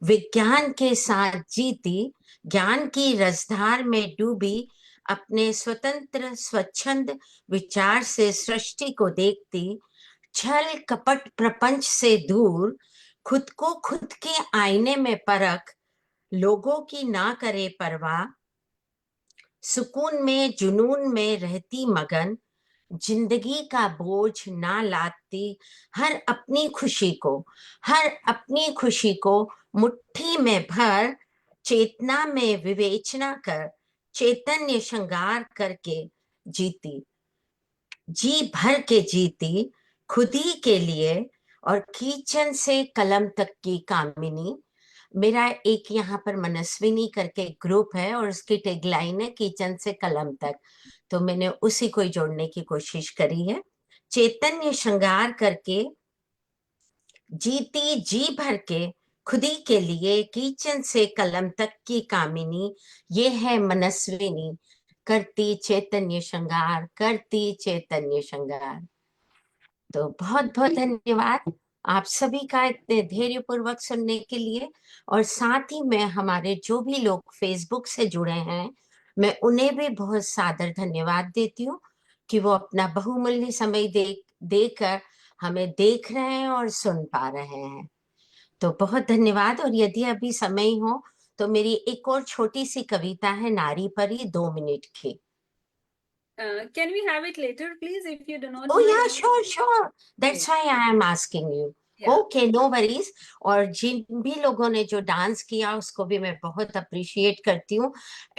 विज्ञान के साथ जीती, ज्ञान की रसधार में डूबी, अपने स्वतंत्र स्वच्छंद विचार से सृष्टि को देखती, छल कपट प्रपंच से दूर, खुद को खुद के आईने में परख, लोगों की ना करे परवाह, सुकून में जुनून में रहती मगन, जिंदगी का बोझ ना लादती, हर अपनी खुशी को मुट्ठी में भर, चेतना में विवेचना कर, चैतन्य श्रृंगार करके जीती, जी भर के जीती, खुद ही के लिए और कीचन से कलम तक की कामिनी। मेरा एक यहाँ पर मनस्विनी करके ग्रुप है और उसकी टैगलाइन है किचन से कलम तक, तो मैंने उसी को ही जोड़ने की कोशिश करी है। चैतन्य श्रृंगार करके जीती, जी भर के खुदी के लिए, किचन से कलम तक की कामिनी, ये है मनस्विनी, करती चैतन्य श्रृंगार, करती चैतन्य श्रृंगार। तो बहुत बहुत धन्यवाद आप सभी का इतने धैर्य पूर्वक सुनने के लिए। और साथ ही मैं हमारे जो भी लोग फेसबुक से जुड़े हैं, मैं उन्हें भी बहुत सादर धन्यवाद देती हूँ कि वो अपना बहुमूल्य समय देकर हमें देख रहे हैं और सुन पा रहे हैं। तो बहुत धन्यवाद। और यदि अभी समय हो तो मेरी एक और छोटी सी कविता है नारी परी, 2 मिनट की। Can we have it later, please, if you do not Oh mind? yeah, sure. That's why I am asking you. Okay, no worries. और जिन भी लोगों ने जो डांस किया उसको भी मैं बहुत अप्रिशिएट करती हूँ।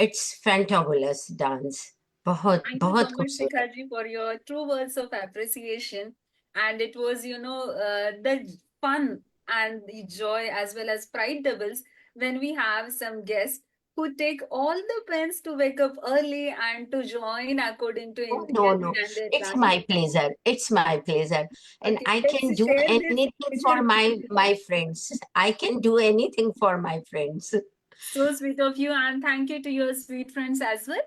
It's fantabulous डांस, बहुत Thank you बहुत so much, खूबसूरत। Shikha ji, for your true words of appreciation. And it was, the fun and the joy as well as pride doubles when we have some guests who take all the pains to wake up early and to join according to Oh, Indian no. standard It's time. my pleasure. It's my pleasure. And Okay, I let's can do share this anything pleasure for with you. my friends. I can do anything for my friends. So sweet of you, and thank you to your sweet friends as well.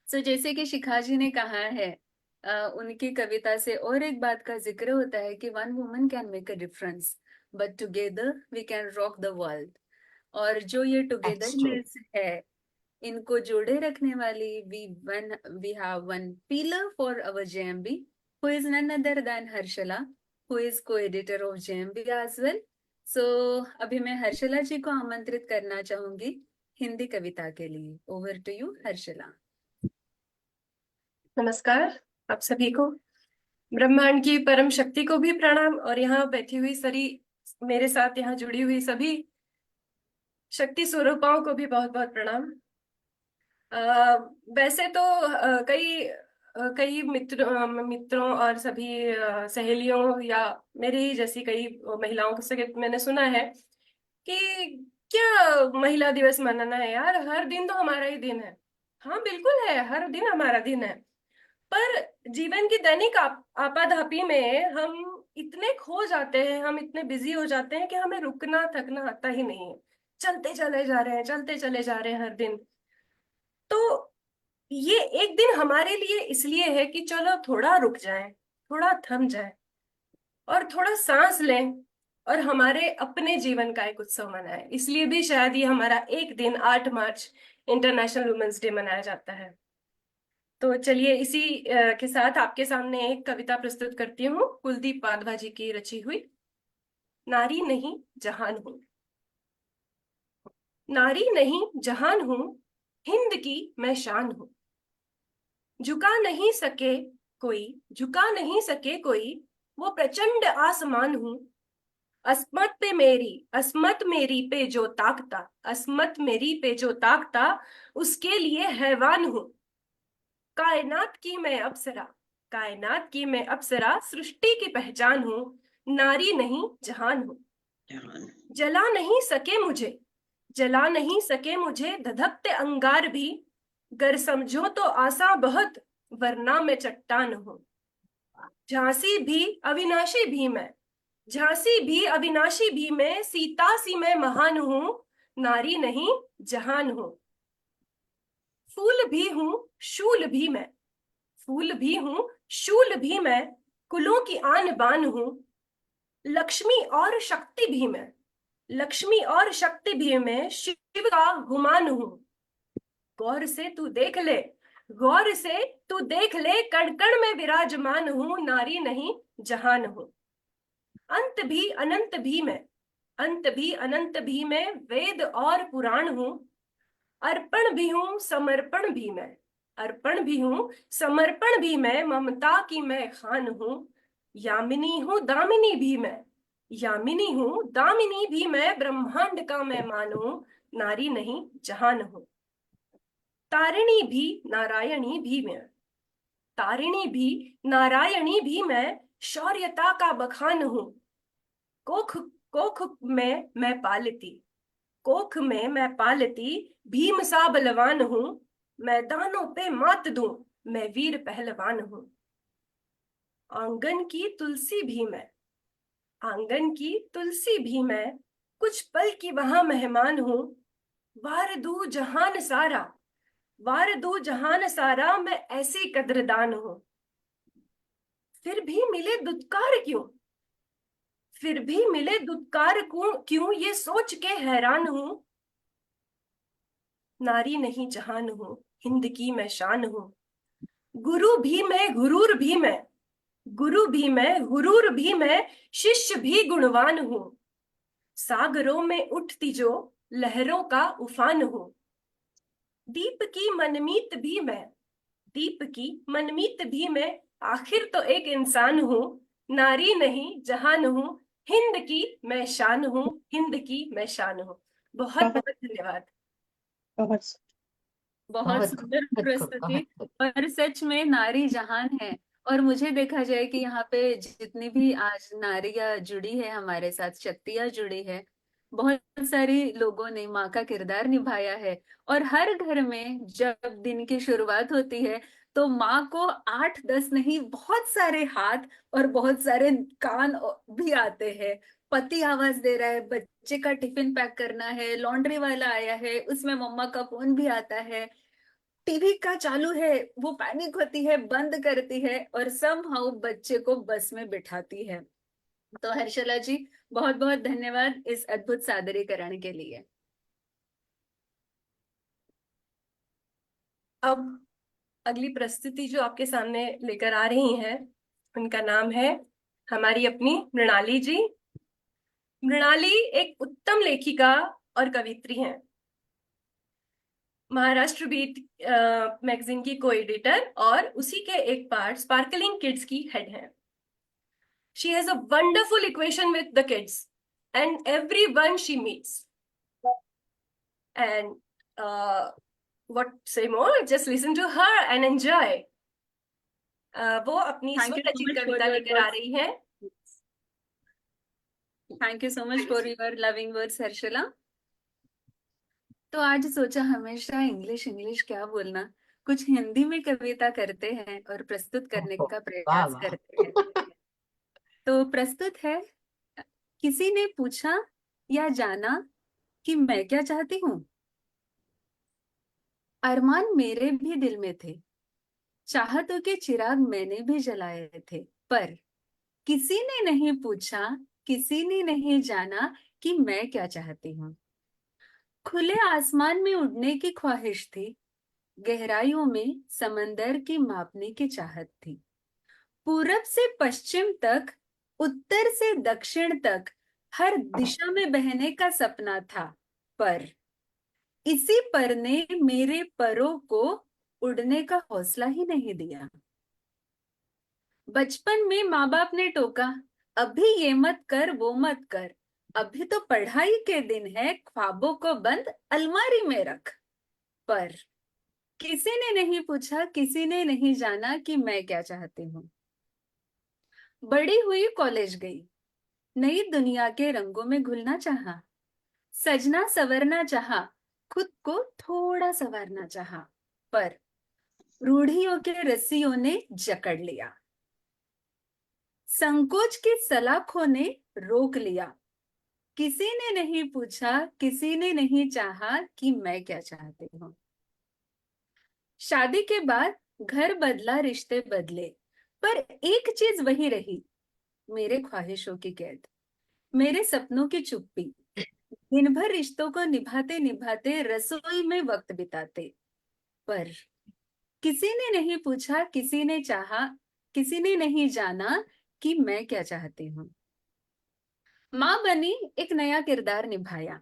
So जैसे कि शिखा जी ने कहा है, उनकी कविता से और एक बात का जिक्र होता है कि one woman can make a difference, but together we can rock the world. और जो ये That's true. टुगेदरनेस है, इनको जोड़े रखने वाली we have one pillar for our JMB, who is none other than Harshala, who is co-editor of JMB as well. So अभी मैं हर्षला जी को आमंत्रित करना चाहूंगी हिंदी कविता के लिए. Over to you, Harshala. नमस्कार आप सभी को, ब्रह्मांड की परम शक्ति को भी प्रणाम, और यहाँ बैठी हुई सरी मेरे साथ यहाँ जुड़ी हुई सभी शक्ति स्वरूपाओं को भी बहुत बहुत प्रणाम। वैसे तो कई मित्रों और सभी सहेलियों या मेरी जैसी कई महिलाओं से मैंने सुना है कि क्या महिला दिवस मनाना है यार, हर दिन तो हमारा ही दिन है। हाँ बिल्कुल है, हर दिन हमारा दिन है, पर जीवन की दैनिक आपाधापी में हम इतने खो जाते हैं, हम इतने बिजी हो जाते हैं कि हमें रुकना थकना आता ही नहीं है। चलते चले जा रहे हैं हर दिन। तो ये एक दिन हमारे लिए इसलिए है कि चलो थोड़ा रुक जाएं, थोड़ा थम जाएं और थोड़ा सांस लें और हमारे अपने जीवन का एक उत्सव मनाएं। इसलिए भी शायद ये हमारा एक दिन 8 मार्च इंटरनेशनल वुमेन्स डे मनाया जाता है। तो चलिए इसी के साथ आपके सामने एक कविता प्रस्तुत करती हूँ, कुलदीप वाधवा जी की रची हुई, नारी नहीं जहान हूँ। नारी नहीं जहान हूँ, हिंद की मैं शान हूँ। झुका नहीं सके कोई, वो प्रचंड आसमान हूँ। अस्मत मेरी पे जो ताकता, उसके लिए हैवान हूँ। कायनात की मैं अप्सरा, सृष्टि की पहचान हूँ। नारी नहीं जहान हूँ। जला नहीं सके मुझे धधकते अंगार भी, गर समझो तो आसा बहुत, वरना मैं चट्टान हूँ। झांसी भी अविनाशी भी मैं, सीता सी मैं महान हूँ। नारी नहीं जहान हूँ। फूल भी हूँ शूल भी मैं, कुलों की आन बान हूँ। लक्ष्मी और शक्ति भी मैं, शिव का गुमान हूँ। गौर से तू देख ले, कण कण में विराजमान हूँ। नारी नहीं जहान हूँ। अंत भी अनंत भी मैं, वेद और पुराण हूँ। अर्पण भी हूँ समर्पण भी मैं, ममता की मैं खान हूँ। यामिनी हूँ दामिनी भी मैं, ब्रह्मांड का मैं मान हूँ। नारी नहीं जहान हूँ। तारिणी भी नारायणी भी मैं, शौर्यता का बखान हूँ। कोख में मैं पालती, भीम सा बलवान हूँ। मैदानों पे मात दूं, मैं वीर पहलवान हूँ। आंगन की तुलसी भी मैं, कुछ पल की वहां मेहमान हूँ। वार दू जहान सारा, मैं ऐसी कद्रदान हूँ। फिर भी मिले दुत्कार क्यों, ये सोच के हैरान हूँ। नारी नहीं जहान हूँ, हिंद की मैं शान हूँ। गुरु भी मैं, शिष्य भी गुणवान हूँ। सागरों में उठती जो लहरों का उफान हूँ। दीप की मनमीत भी मैं, आखिर तो एक इंसान हूँ। नारी नहीं जहान हूँ, हिंद की मैं शान हूँ। बहुत बहुत धन्यवाद। बहुत सुंदर प्रस्तुति, और सच में नारी जहान है। और मुझे देखा जाए कि यहाँ पे जितनी भी आज नारियां जुड़ी है हमारे साथ, शक्तियां जुड़ी है, बहुत सारे लोगों ने माँ का किरदार निभाया है। और हर घर में जब दिन की शुरुआत होती है तो माँ को 8-10 नहीं, बहुत सारे हाथ और बहुत सारे कान भी आते हैं। पति आवाज दे रहा है, बच्चे का टिफिन पैक करना है, लॉन्ड्री वाला आया है, उसमें मम्मा का फोन भी आता है, टीवी का चालू है, वो पैनिक होती है, बंद करती है और समहाउ बच्चे को बस में बिठाती है। तो हर्षला जी, बहुत बहुत धन्यवाद इस अद्भुत सादरीकरण के लिए। अब अगली प्रस्तुति जो आपके सामने लेकर आ रही हैं, उनका नाम है हमारी अपनी मृणाली जी। मृणाली एक उत्तम लेखिका और कवित्री हैं। महाराष्ट्र बीट मैगजीन की को एडिटर और उसी के एक पार्ट स्पार्कलिंग किड्स की हेड हैं। She has a wonderful equation with the kids and everyone she meets. And what say more? Just listen to her and enjoy. वो अपनी Thank you so स्वरचित much for Kavita your लेकर आ words. रही हैं। Thank you so much for your loving words Harshala. तो आज सोचा हमेशा English English क्या बोलना, कुछ हिंदी में कविता करते हैं और प्रस्तुत करने का वाह प्रयास वाह। करते हैं। तो प्रस्तुत है, किसी ने पूछा या जाना कि मैं क्या चाहती हूँ। अरमान मेरे भी दिल में थे, चाहतों के चिराग मैंने भी जलाए थे, पर किसी ने नहीं पूछा, किसी ने नहीं जाना कि मैं क्या चाहती हूँ। खुले आसमान में उड़ने की ख्वाहिश थी, गहराइयों में समंदर की मापने की चाहत थी। पूरब से पश्चिम तक, उत्तर से दक्षिण तक, हर दिशा में बहने का सपना था, पर इसी पर ने मेरे परों को उड़ने का हौसला ही नहीं दिया। बचपन में माँ बाप ने टोका, अभी ये मत कर वो मत कर, अभी तो पढ़ाई के दिन है, ख्वाबों को बंद अलमारी में रख। पर किसी ने नहीं पूछा, किसी ने नहीं जाना कि मैं क्या चाहती हूँ। बड़ी हुई, कॉलेज गई, नई दुनिया के रंगों में घुलना चाहा, सजना सवरना चाहा, खुद को थोड़ा संवारना चाहा, पर रूढ़ियों के रस्सियों ने जकड़ लिया, संकोच की सलाखों ने रोक लिया। किसी ने नहीं पूछा, किसी ने नहीं चाहा कि मैं क्या चाहती हूँ। शादी के बाद घर बदला, रिश्ते बदले, पर एक चीज वही रही, मेरे ख्वाहिशों की कैद, मेरे सपनों की चुप्पी। दिन भर रिश्तों को निभाते निभाते रसोई में वक्त बिताते, पर किसी ने नहीं पूछा, किसी ने चाहा, किसी ने नहीं जाना कि मैं क्या चाहती हूँ। माँ बनी, एक नया किरदार निभाया,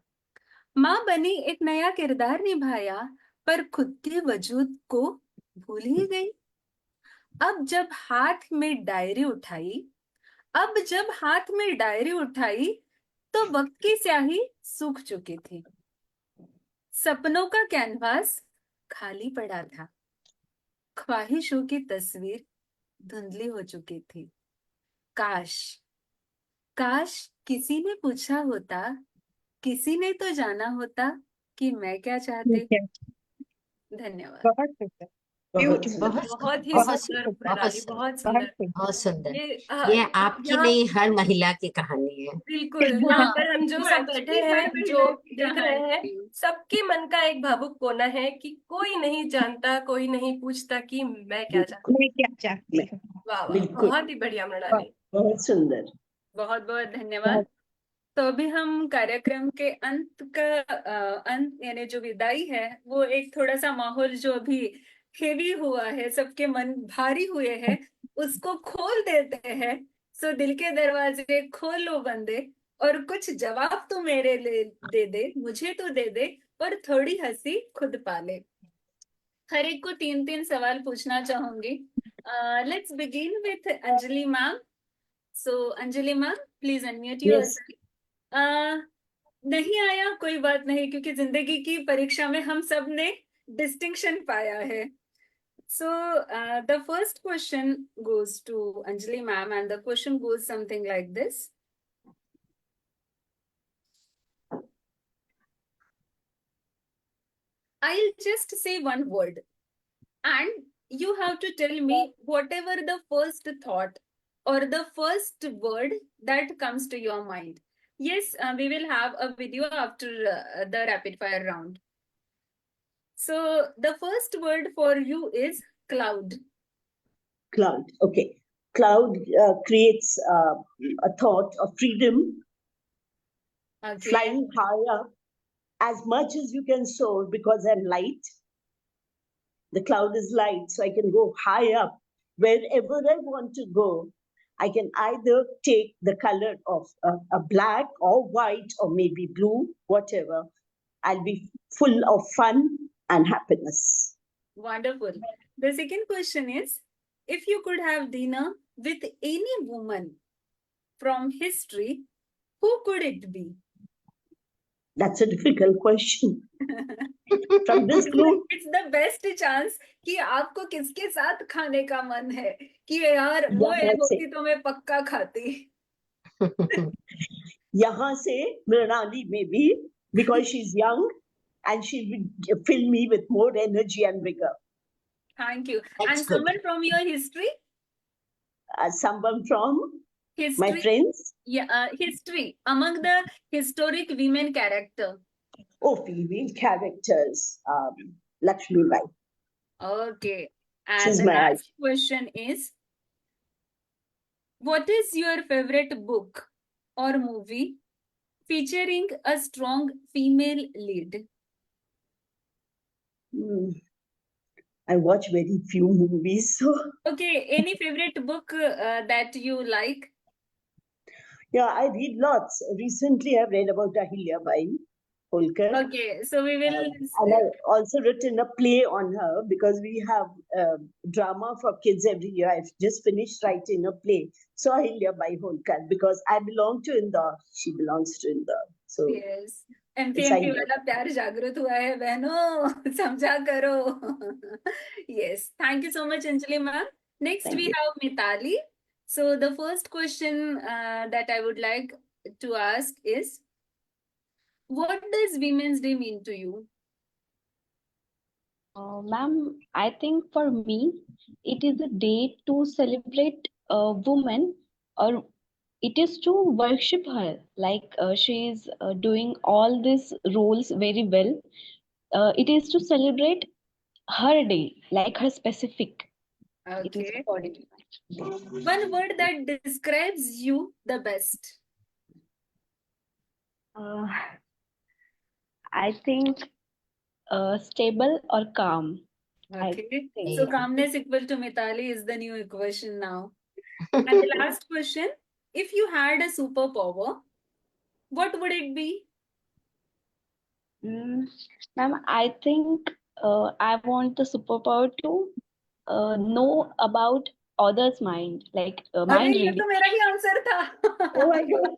माँ बनी एक नया किरदार निभाया, पर खुद के वजूद को भूल ही गई। अब जब हाथ में डायरी उठाई, अब जब हाथ में डायरी उठाई, तो वक्त की स्याही सूख चुकी थी, सपनों का कैनवास खाली पड़ा था, ख्वाहिशों की तस्वीर धुंधली हो चुकी थी। काश काश किसी ने पूछा होता, किसी ने तो जाना होता कि मैं क्या चाहती हूँ। धन्यवाद। बहुत सुंदर, बहुत ब्यूटीफुल, सुंदर। बहुत ही बहुत सुंदर बहुत प्रणाली, सुंदर, बहुत बहुत सुंदर। सुंदर। बहुत सुंदर। ये ये आपकी यहाँ नहीं, हर महिला की कहानी है। बिल्कुल, यहाँ हाँ, पर हम जो सब बैठे हैं, जो देख रहे हैं, सबके मन का एक भावुक कोना है कि कोई नहीं जानता, कोई नहीं पूछता कि मैं क्या चाहता मैं क्या चाहती हूँ। हूँ। वाह वाह, बिल्कुल, बहुत ही बढ़िया मृणाली। बहुत सुंदर। बहुत बहुत धन्यवाद। तो अभी हम कार्यक्रम के अंत का अंत यानी जो विदाई है, वो एक थोड़ा सा माहौल जो अभी हेवी हुआ है, सबके मन भारी हुए हैं, उसको खोल देते हैं। सो दिल के दरवाजे खोल लो बंदे, और कुछ जवाब तो मेरे लिए दे दे, मुझे तो दे दे, और थोड़ी हंसी खुद पाले। हर एक को 3-3 सवाल पूछना चाहूंगी। Let's begin with Anjali ma'am. So Anjali ma'am, please unmute Yes. Yourself. नहीं आया कोई बात नहीं, क्योंकि जिंदगी की परीक्षा में हम सब ने डिस्टिंक्शन पाया है। So the first question goes to Anjali ma'am, and the question goes something like this. I'll just say one word, and you have to tell me whatever the first thought or the first word that comes to your mind. Yes, we will have a video after the rapid fire round. So the first word for you is cloud. Cloud. Okay. Cloud creates a thought of freedom, Okay. flying high up as much as you can soar because I'm light. The cloud is light, so I can go high up wherever I want to go. I can either take the color of a black or white or maybe blue, whatever. I'll be full of fun and happiness. Wonderful. The second question is, if you could have dinner with any woman from history, who could it be? That's a difficult question. From this group, It's the best chance कि आपको किसके साथ खाने का मन है कि यार वो यहाँ से होती तो मैं पक्का खाती. यहाँ से Mrinali maybe because she's young and she will fill me with more energy and vigor. Thank you. That's And good. someone from your history? Someone from my History. friends. Yeah, history. Among the historic women character. Oh, female characters. Lakshmi Bai. Okay. And She's the my last question is, what is your favorite book or movie featuring a strong female lead? I watch very few movies, so Okay, any favorite book that you like? yeah, I read lots. Recently, I've read about Ahilya Bai Holkar. Okay, so we will. And I've also written a play on her because we have drama for kids every year. I've just finished writing a play. So Ahilya Bai Holkar, because I belong to Indore, she belongs to Indore. So Yes. it's एमपीएमपी Ahilya. वाला प्यार जागृत हुआ है बहनों समझा करो. Yes, thank you so much, Anjali ma'am. Next Thank we you. have Mitali. So the first question that I would like to ask is, what does Women's Day mean to you? Ma'am, I think for me, it is a day to celebrate a woman, or it is to worship her. Like she is doing all these roles very well. It is to celebrate her day, like her specific. It is Okay. according to One word that describes you the best. uh, I think stable or calm. I Okay. think. So calmness equal to Mitali is the new equation now. And the last question, if you had a superpower, what would it be? Ma'am, I think I want the superpower to know about others' mind, like अरे mind ये reading. तो मेरा ही answer था. Oh my God.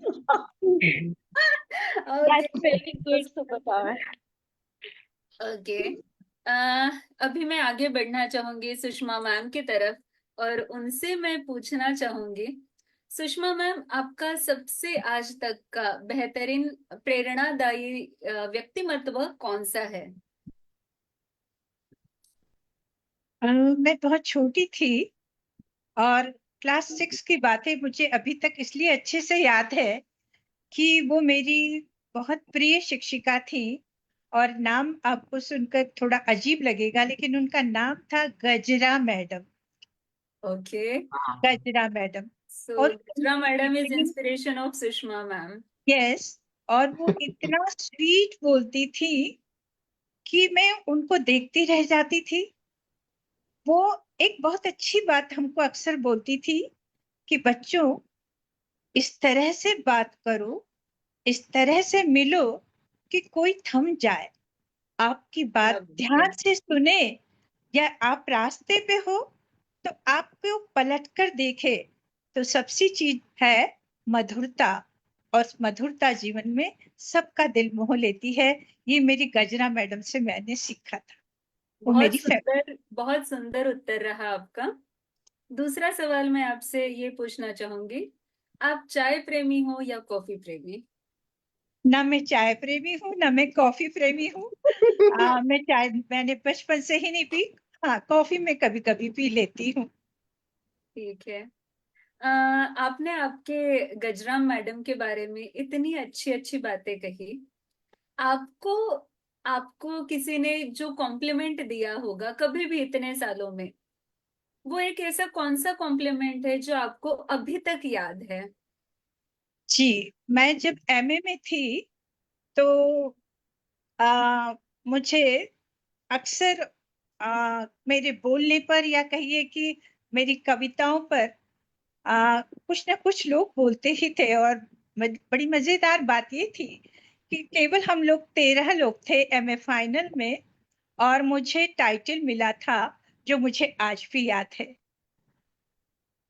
That's Okay. very good superpower. Okay. अभी मैं आगे बढ़ना चाहूंगी सुषमा मैम की तरफ और उनसे मैं पूछना चाहूंगी, सुषमा मैम, आपका सबसे आज तक का बेहतरीन प्रेरणादायी व्यक्तिमत्व कौन सा है? मैं बहुत छोटी थी और क्लास 6 की बातें मुझे अभी तक इसलिए अच्छे से याद है कि वो मेरी बहुत प्रिय शिक्षिका थी और नाम आपको सुनकर थोड़ा अजीब लगेगा लेकिन उनका नाम था गजरा मैडम. ओके. गजरा मैडम. So और Gajra madam is inspiration of Sushma ma'am. Yes, और वो इतना स्वीट बोलती थी कि मैं उनको देखती रह जाती थी. वो एक बहुत अच्छी बात हमको अक्सर बोलती थी कि बच्चों, इस तरह से बात करो, इस तरह से मिलो कि कोई थम जाए, आपकी बात ध्यान से सुने, या आप रास्ते पे हो तो आपको पलट कर देखे. तो सबसे चीज है मधुरता, और मधुरता जीवन में सबका दिल मोह लेती है. ये मेरी गजरा मैडम से मैंने सीखा था. वो मेरी बहुत सुंदर उत्तर रहा आपका. दूसरा सवाल मैं आपसे ये पूछना चाहूंगी, आप चाय प्रेमी हो या कॉफी प्रेमी? ना मैं चाय प्रेमी हूँ, ना मैं कॉफी प्रेमी हूँ। मैं चाय मैंने बचपन से ही नहीं पी। हाँ, कॉफी मैं कभी कभी पी लेती हूँ। ठीक है। आपने आपके गजराम मैडम के बारे में इतनी अच्छी अच्छी बातें कही। आपको आपको किसी ने जो कॉम्प्लीमेंट दिया होगा कभी भी इतने सालों में, वो एक ऐसा कौन सा कॉम्प्लीमेंट है जो आपको अभी तक याद है? जी, मैं जब एमए में थी तो मुझे अक्सर मेरे बोलने पर या कहिए कि मेरी कविताओं पर कुछ ना कुछ लोग बोलते ही थे। और बड़ी मजेदार बात ये थी कि केवल हम लोग 13 लोग थे एमए फाइनल में, और मुझे टाइटल मिला था जो मुझे आज भी याद है।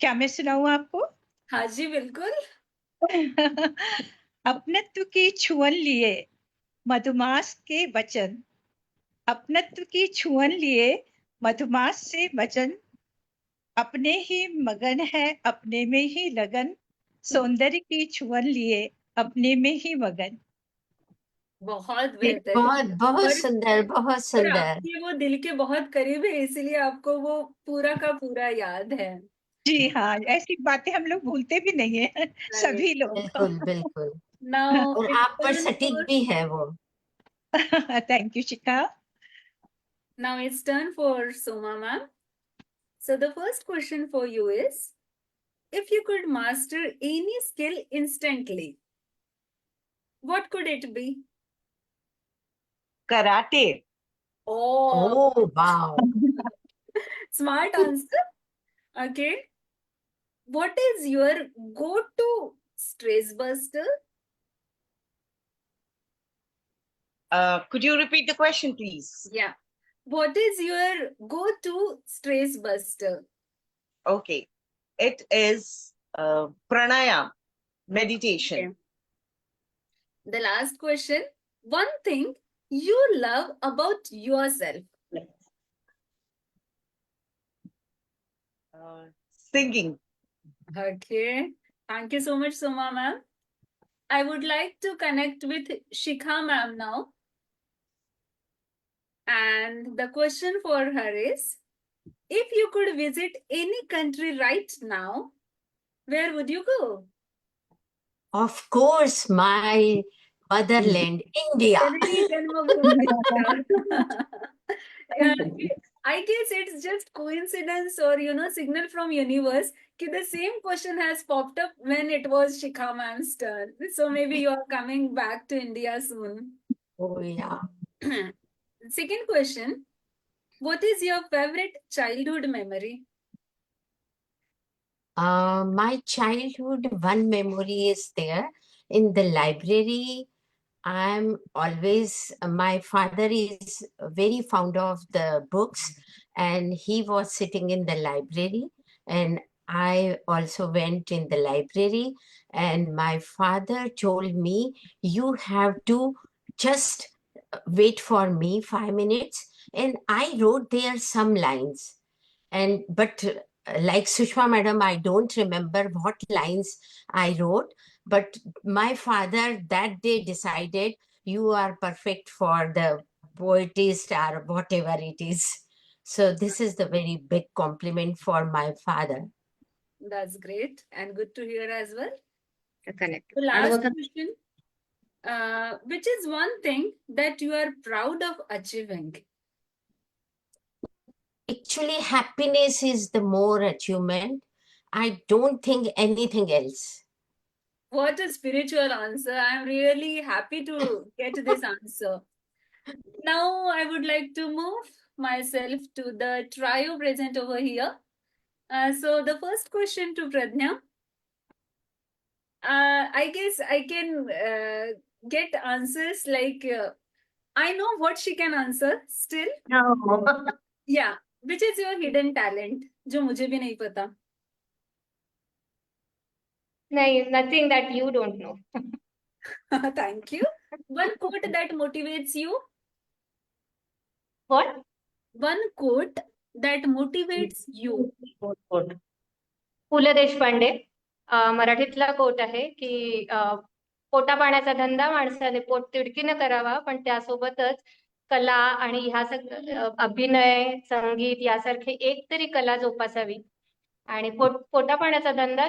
क्या मैं सुनाऊं आपको? हाँ जी, बिल्कुल। अपनत्व की छुअन लिए मधुमास के वचन, अपनत्व की छुअन लिए मधुमास से वचन, अपने ही मगन है अपने में ही लगन, सौंदर्य की छुअन लिए अपने में ही मगन। बहुत ये बेहतरीन। बहुत बहुत और सुंदर, बहुत और सुंदर। आपके वो दिल के बहुत करीब है, इसलिए आपको वो पूरा का पूरा याद है। जी हाँ, ऐसी बातें हम लोग भूलते भी नहीं है, सभी लोग। बिल्कुल बिल्कुल। नाउ और इट्स आप पर टर्न सटीक फॉर भी है वो। Thank you Shikha. Now it's turn for Soma ma'am. So the first question for you is, if you could master any skill instantly, what could it be? Karate. Oh, Oh, wow. smart answer. Okay. What is your go-to stress buster? Could you repeat the question, please? Yeah. What is your go-to stress buster? Okay. It is pranayam, meditation. Okay. The last question. One thing you love about yourself. Singing. Okay. Thank you so much, Soma ma'am. I would like to connect with Shikha ma'am now. And the question for her is, if you could visit any country right now, where would you go? Of course, my motherland, India. Janani Janmabhoomi. Yeah, I guess it's just coincidence or signal from universe that the same question has popped up when it was Shikha ma'am's turn. So maybe you are coming back to India soon. Oh, yeah. Second question. What is your favorite childhood memory? My childhood, one memory is there in the library. I'm always, my father is very fond of the books, and he was sitting in the library, and I also went in the library, and my father told me, you have to just wait for me 5 minutes, and I wrote there some lines. And but like Sushma madam, I don't remember what lines I wrote, but my father that day decided, you are perfect for the poetist or whatever it is. So this is the very big compliment for my father. That's great and good to hear as well. Correct. The last question, which is one thing that you are proud of achieving? Actually, happiness is the more achievement. I don't think anything else. What a spiritual answer. I'm really happy to get this answer. Now I would like to move myself to the trio present over here. So the first question to Pradnya. I guess I can get answers like I know what she can answer still. No. Yeah, which is your hidden talent जो मुझे भी नहीं पता. Nothing that you don't know. Thank you. One quote that motivates you. What? One quote that motivates you. पु ल Deshpande मराठीतला coat आहे की पोटापाण्याचा धंदा माणसाने पोट तिडकीनं करावा, पण त्यासोबतच कला आणि ह्या अभिनय, संगीत यासारखे एक तरी कला जोपासावी. आणि पोटापाण्याचा धंदा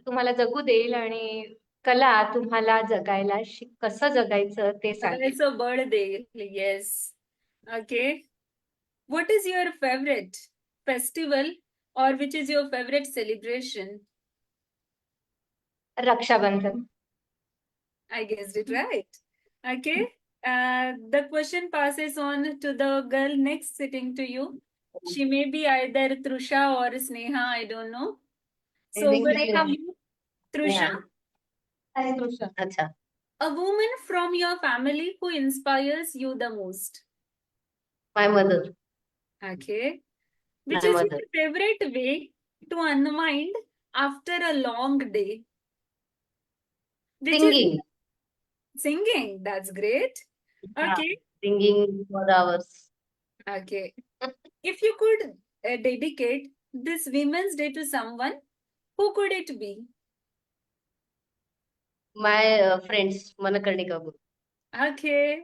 तुम्हाला जगू देईल आणि कला तुम्हाला जगायला कसं जगायचं ते सांगेल. जगायचं बळ देईल. Yes. Okay. What is your favorite festival or which is your favorite celebration? Rakshabandhan. I guessed it right. Okay. The question passes on to the girl next sitting to you. She may be either Trusha or Sneha, I don't know. So, what Sneha. are you? Trusha, अच्छा. a woman from your family who inspires you the most. My mother. Okay. Which My is mother. your favorite way to unwind after a long day? Which Singing. is singing. That's great. Okay. Singing for hours. Okay. If you could dedicate this Women's Day to someone, who could it be? My friends, Manakarnika group. Okay.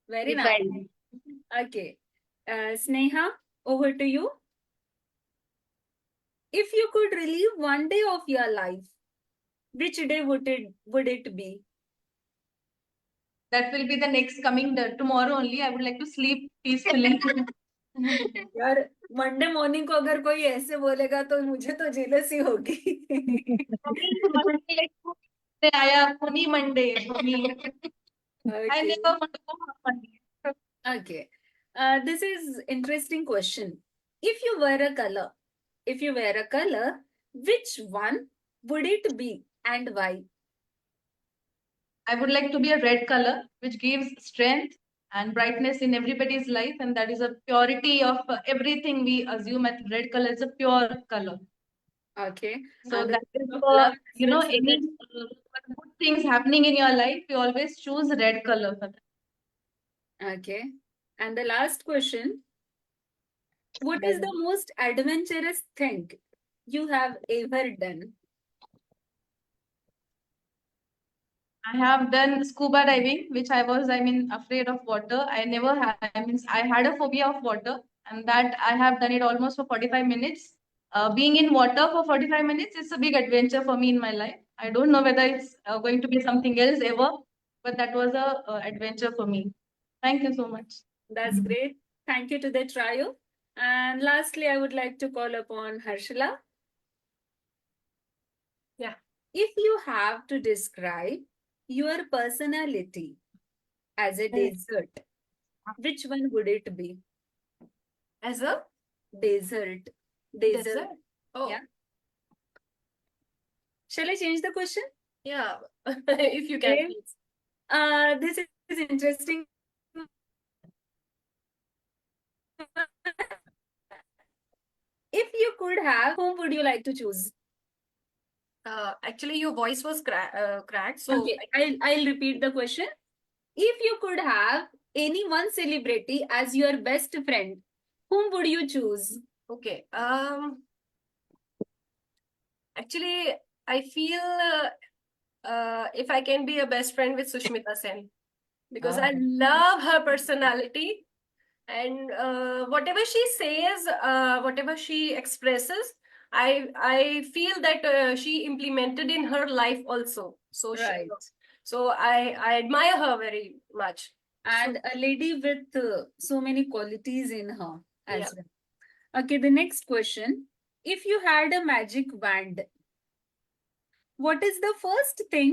Very nice. Okay. Sneha, over to you. If you could relive one day of your life, which day would it be? That will be the next coming tomorrow only. I would like to sleep peacefully. यार Monday morning को अगर कोई ऐसे बोलेगा तो मुझे तो jealousy होगी. आया funny Monday. I Okay. never want to go on Monday. Okay. This is interesting question. If you were a color, which one would it be and why? I would like to be a red color, which gives strength and brightness in everybody's life, and that is a purity of everything we assume at red color is a pure color. Okay. So And that the is color of for, love as you know, well, so any that- good things happening in your life, you always choose red color for that. Okay. And the last question. What is the most adventurous thing you have ever done? I have done scuba diving, which I was, afraid of water. I had a phobia of water, and that I have done it almost for 45 minutes. Being in water for 45 minutes is a big adventure for me in my life. I don't know whether it's going to be something else ever, but that was a adventure for me. Thank you so much. That's great. Thank you to the trio. And lastly, I would like to call upon Harshila. Yeah. If you have to describe your personality as a dessert, which one would it be? As a Dessert. dessert. Oh, Yeah. Shall I change the question? yeah. If you can, Okay. please. This is interesting. If you could have, whom would you like to choose? Actually, your voice was cracked, so Okay, I'll repeat the question. If you could have any one celebrity as your best friend, whom would you choose? okay. Actually, I feel if I can be a best friend with Sushmita Sen, because I love her personality, and whatever she says, whatever she expresses, I feel that she implemented in her life also. So Right. so I admire her very much. And a lady with so many qualities in her as Yeah. well. Okay, the next question. If you had a magic wand, what is the first thing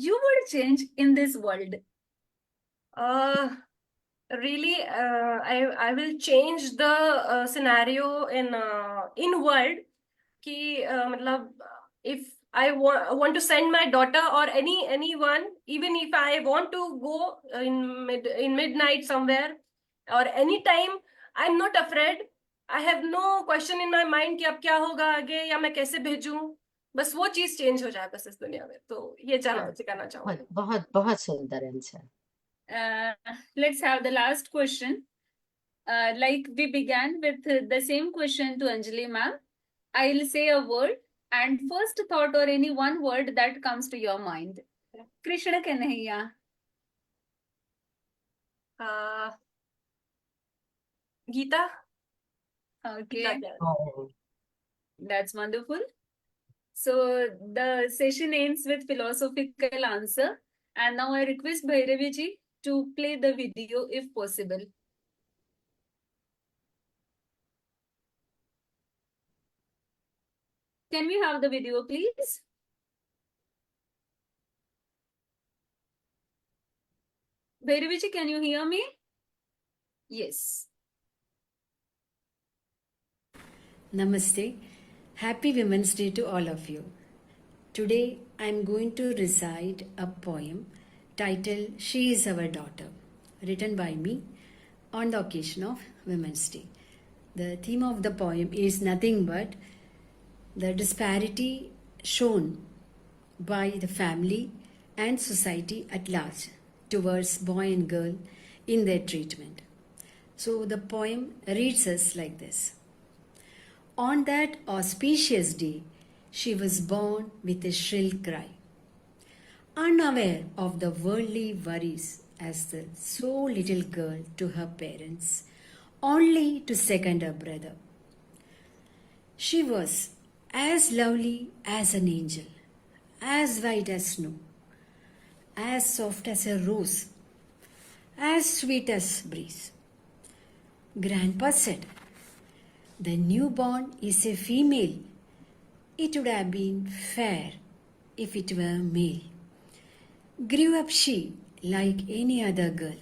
you would change in this world? Really, I will change the scenario in world कि मतलब if I want to send my daughter or anyone, even if I want to go in midnight somewhere or anytime, I'm not afraid. I have no question in my mind कि अब क्या होगा आगे या मैं कैसे भेजूं. बस वो चीज चेंज हो जाए बस इस दुनिया में. तो ये कहना चाहूंगी. बहुत बहुत सुंदर answer. Let's have the last question. Like we began with the same question to Anjali ma'am. I'll say a word and first thought or any one word that comes to your mind. Krishna Kanhaiya. Gita. Okay, Oh. that's wonderful. So the session ends with philosophical answer. And now I request Bhairavi ji to play the video if possible. Can we have the video, please? Bhairavi ji, can you hear me? Yes. Namaste. Happy Women's Day to all of you. Today I am going to recite a poem titled She is Our Daughter, written by me on the occasion of Women's Day. The theme of the poem is nothing but the disparity shown by the family and society at large towards boy and girl in their treatment. So the poem reads us like this. On that auspicious day, she was born with a shrill cry, unaware of the worldly worries as the so little girl to her parents, only to second her brother. She was as lovely as an angel, as white as snow, as soft as a rose, as sweet as breeze. Grandpa said, the newborn is a female. It would have been fair if it were male. Grew up she like any other girl,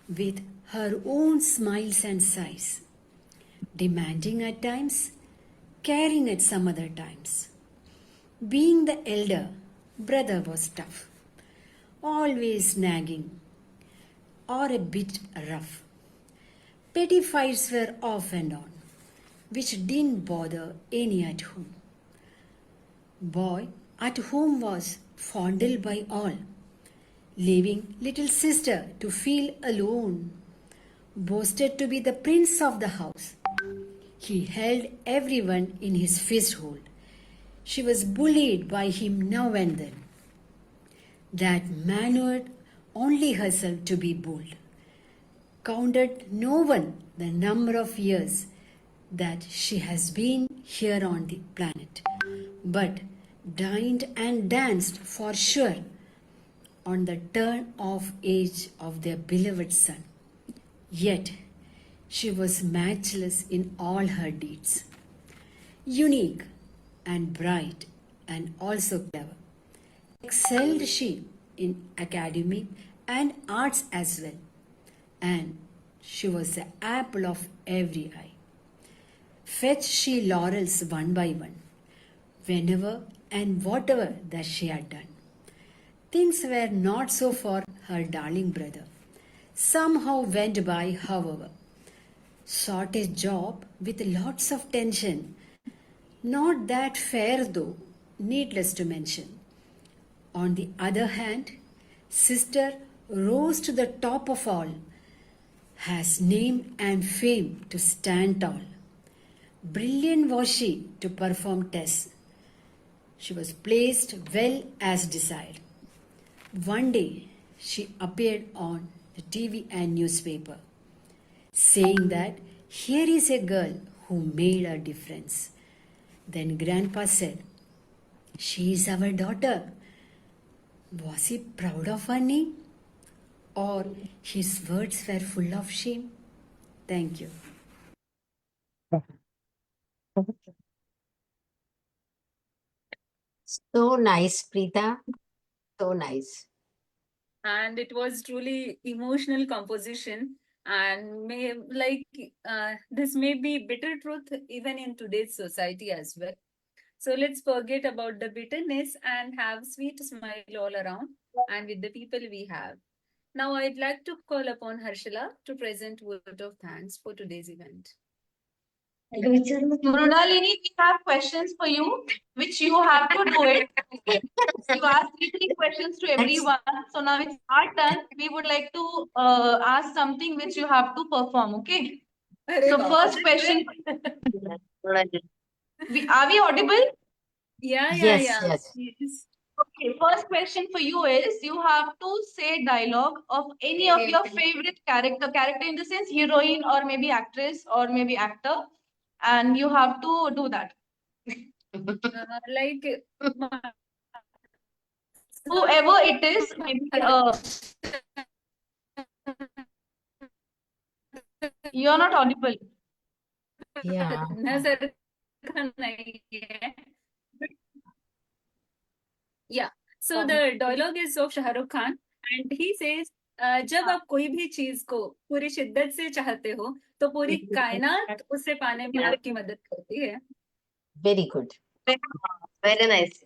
with her own smiles and sighs, demanding at times, caring at some other times. Being the elder, brother was tough, always nagging, or a bit rough. Petty fights were off and on, which didn't bother any at home. Boy at home was fondled by all, leaving little sister to feel alone. Boasted to be the prince of the house, he held everyone in his fist hold. She was bullied by him now and then. That manured only herself to be bold. Counted no one the number of years that she has been here on the planet, but dined and danced for sure on the turn of age of their beloved son. Yet she was matchless in all her deeds, unique and bright and also clever. Excelled she in academic and arts as well, and she was the apple of every eye. Fetched she laurels one by one, whenever and whatever that she had done. Things were not so for her darling brother. Somehow went by, however. Sought a job with lots of tension. Not that fair though, needless to mention. On the other hand, sister rose to the top of all, has name and fame to stand tall. Brilliant was she to perform tests. She was placed well as desired. One day she appeared on the TV and newspaper, saying that here is a girl who made a difference. Then Grandpa said, she is our daughter. Was he proud of her name? Or his words were full of shame? Thank you. So nice, Preeta. So nice. And it was truly emotional composition, and this may be bitter truth even in today's society as well. So let's forget about the bitterness and have sweet smile all around and with the people we have. Now I'd like to call upon Harshila to present word of thanks for today's event. Mrunalini, we have questions for you, which you have to do it. You asked three questions to everyone. So now it's our turn. We would like to ask something which you have to perform, okay? So first question. Are we audible? Yeah, Yes, yes. Yes. Okay, first question for you is you have to say dialogue of any of your favorite character in the sense heroine or maybe actress or maybe actor, and you have to do that. Like Whoever it is, maybe you're not audible. Yeah. बघण्यासारखं नाहीये. Yeah. So the dialogue is of Shah Rukh Khan, and he says, जब आप कोई भी चीज को पूरी शिद्दत से चाहते हो तो पूरी कायनात उसे पाने में आपकी मदद करती है. Very good. Very nice.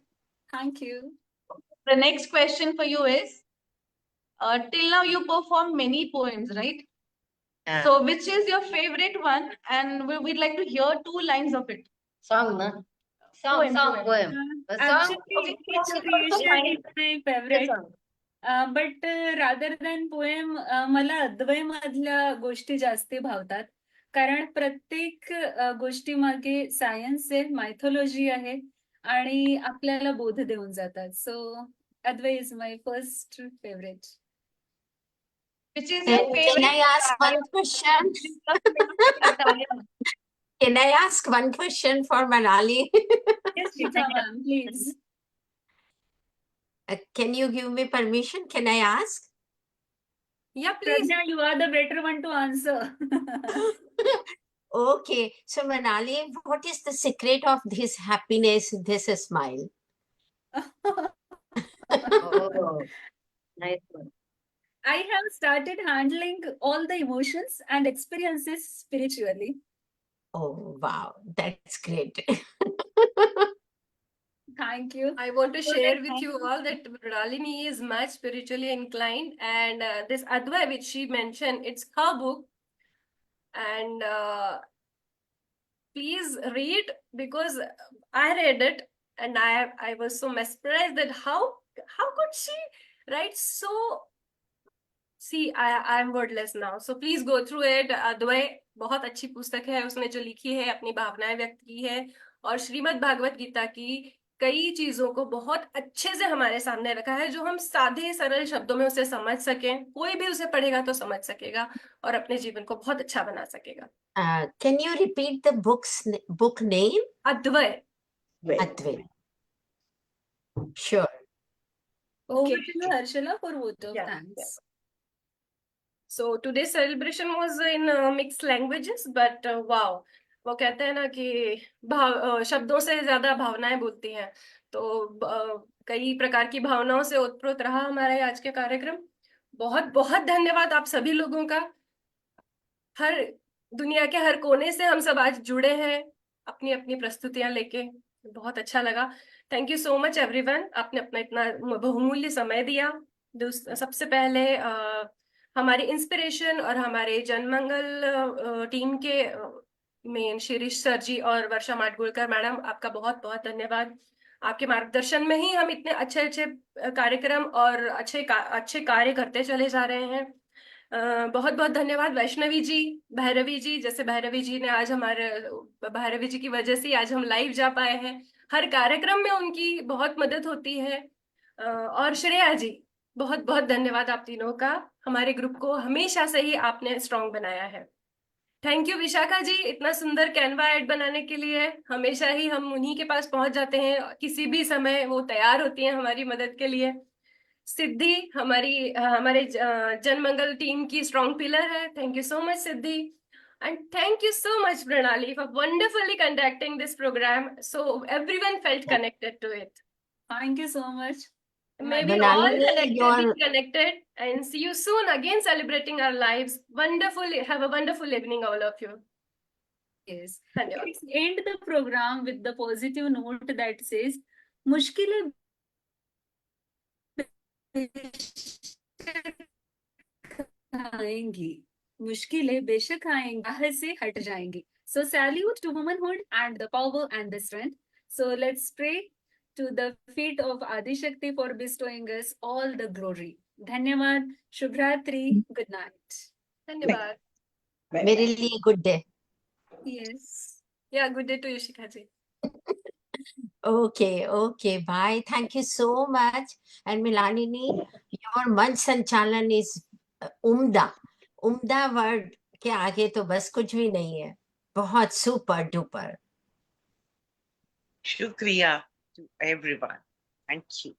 Thank you. The next question for you is, till now you performed many poems, right? Yeah. So which is your favorite one? And we'd like to hear 2 lines of it. Song, no? Song, poem. A song? Actually, each creation is my favorite. But rather than poem, मला अद्वय मधल्या गोष्टी जास्ती भावतात. कारण प्रत्येक गोष्टीमागे science आहे, mythology आहे आणि आपल्याला बोध देऊन जातात. So Advay is my first favourite. Which is your favorite? Can I ask one question? Can I ask one question for Manali? Yes, Shikha ma'am, please. Can you give me permission? Can I ask? Yeah, please. Pradnya, you are the better one to answer. Okay. So Manali, what is the secret of this happiness, this smile? Oh, nice one. I have started handling all the emotions and experiences spiritually. Oh, wow. That's great. Thank you. I want to share with thank you all that Mrinalini is much spiritually inclined, and this Advai which she mentioned, it's her book, and please read, because I read it and I was so mesmerized that how could she write so. See, I am wordless now. So please go through it. Advai बहुत अच्छी पुस्तक है, उसने जो लिखी है अपनी भावनाएं व्यक्त की है और श्रीमद् भागवत गीता की कई चीजों को बहुत अच्छे से हमारे सामने रखा है, जो हम सादे सरल शब्दों में उसे समझ सकें. कोई भी उसे पढ़ेगा तो समझ सकेगा और अपने जीवन को बहुत अच्छा बना सकेगा. Can you repeat the book name? Advai. Advai. Sure. Over to you, Harshila, for vote of Yeah, thanks. yeah. So today's celebration was in mixed languages, but wow, वो कहते हैं ना कि शब्दों से ज्यादा भावनाएं बोलती हैं. तो कई प्रकार की भावनाओं से ओतप्रोत रहा हमारा ये आज के कार्यक्रम. बहुत बहुत धन्यवाद आप सभी लोगों का. हर दुनिया के हर कोने से हम सब आज जुड़े हैं अपनी अपनी प्रस्तुतियां लेके. बहुत अच्छा लगा. Thank you so much everyone, आपने अपना इतना बहुमूल्य समय दिया. सबसे पहले हमारे इंस्पिरेशन और हमारे जनमंगल टीम के मेन शिरीष सर जी और वर्षा माडगुलकर मैडम, आपका बहुत बहुत धन्यवाद. आपके मार्गदर्शन में ही हम इतने अच्छे अच्छे कार्यक्रम और अच्छे कार्य करते चले जा रहे हैं. बहुत बहुत धन्यवाद वैष्णवी जी, भैरवी जी. जैसे भैरवी जी ने आज भैरवी जी की वजह से आज हम लाइव जा पाए हैं. हर कार्यक्रम में उनकी बहुत मदद होती है. और श्रेया जी, बहुत बहुत धन्यवाद आप तीनों का. हमारे ग्रुप को हमेशा से ही आपने स्ट्रॉन्ग बनाया है. थैंक यू विशाखा जी, इतना सुंदर कैनवा एड बनाने के लिए. हमेशा ही हम उन्हीं के पास पहुंच जाते हैं, किसी भी समय वो तैयार होती हैं हमारी मदद के लिए. सिद्धि हमारे जनमंगल टीम की स्ट्रॉन्ग पिलर है. Thank you so much Siddhi. And thank you so much, Pranali, for wonderfully conducting this program. So everyone felt connected to it. Thank you so much. Maybe all connected and see you soon again celebrating our lives. Have a wonderful evening, all of you. Yes. धन्यवाद. Let's end the program with the positive note that says, मुश्किलें आएंगी, मुश्किलें बेशक आएंगी, राह से हट जाएंगी. So salute to womanhood and the power and the strength. So let's pray to the feet of Adi Shakti for bestowing us all the glory. धन्यवाद. Shubhratri. Good night. धन्यवाद. Very good day. Yes. Yeah, good day to you, Shikha ji. Okay, bye. Thank you so much. And Milanini, your मन संचालन is उम्दा. उम्दा word के आगे तो बस कुछ भी नहीं है. बहुत super duper. Shukriya to everyone. Thank you.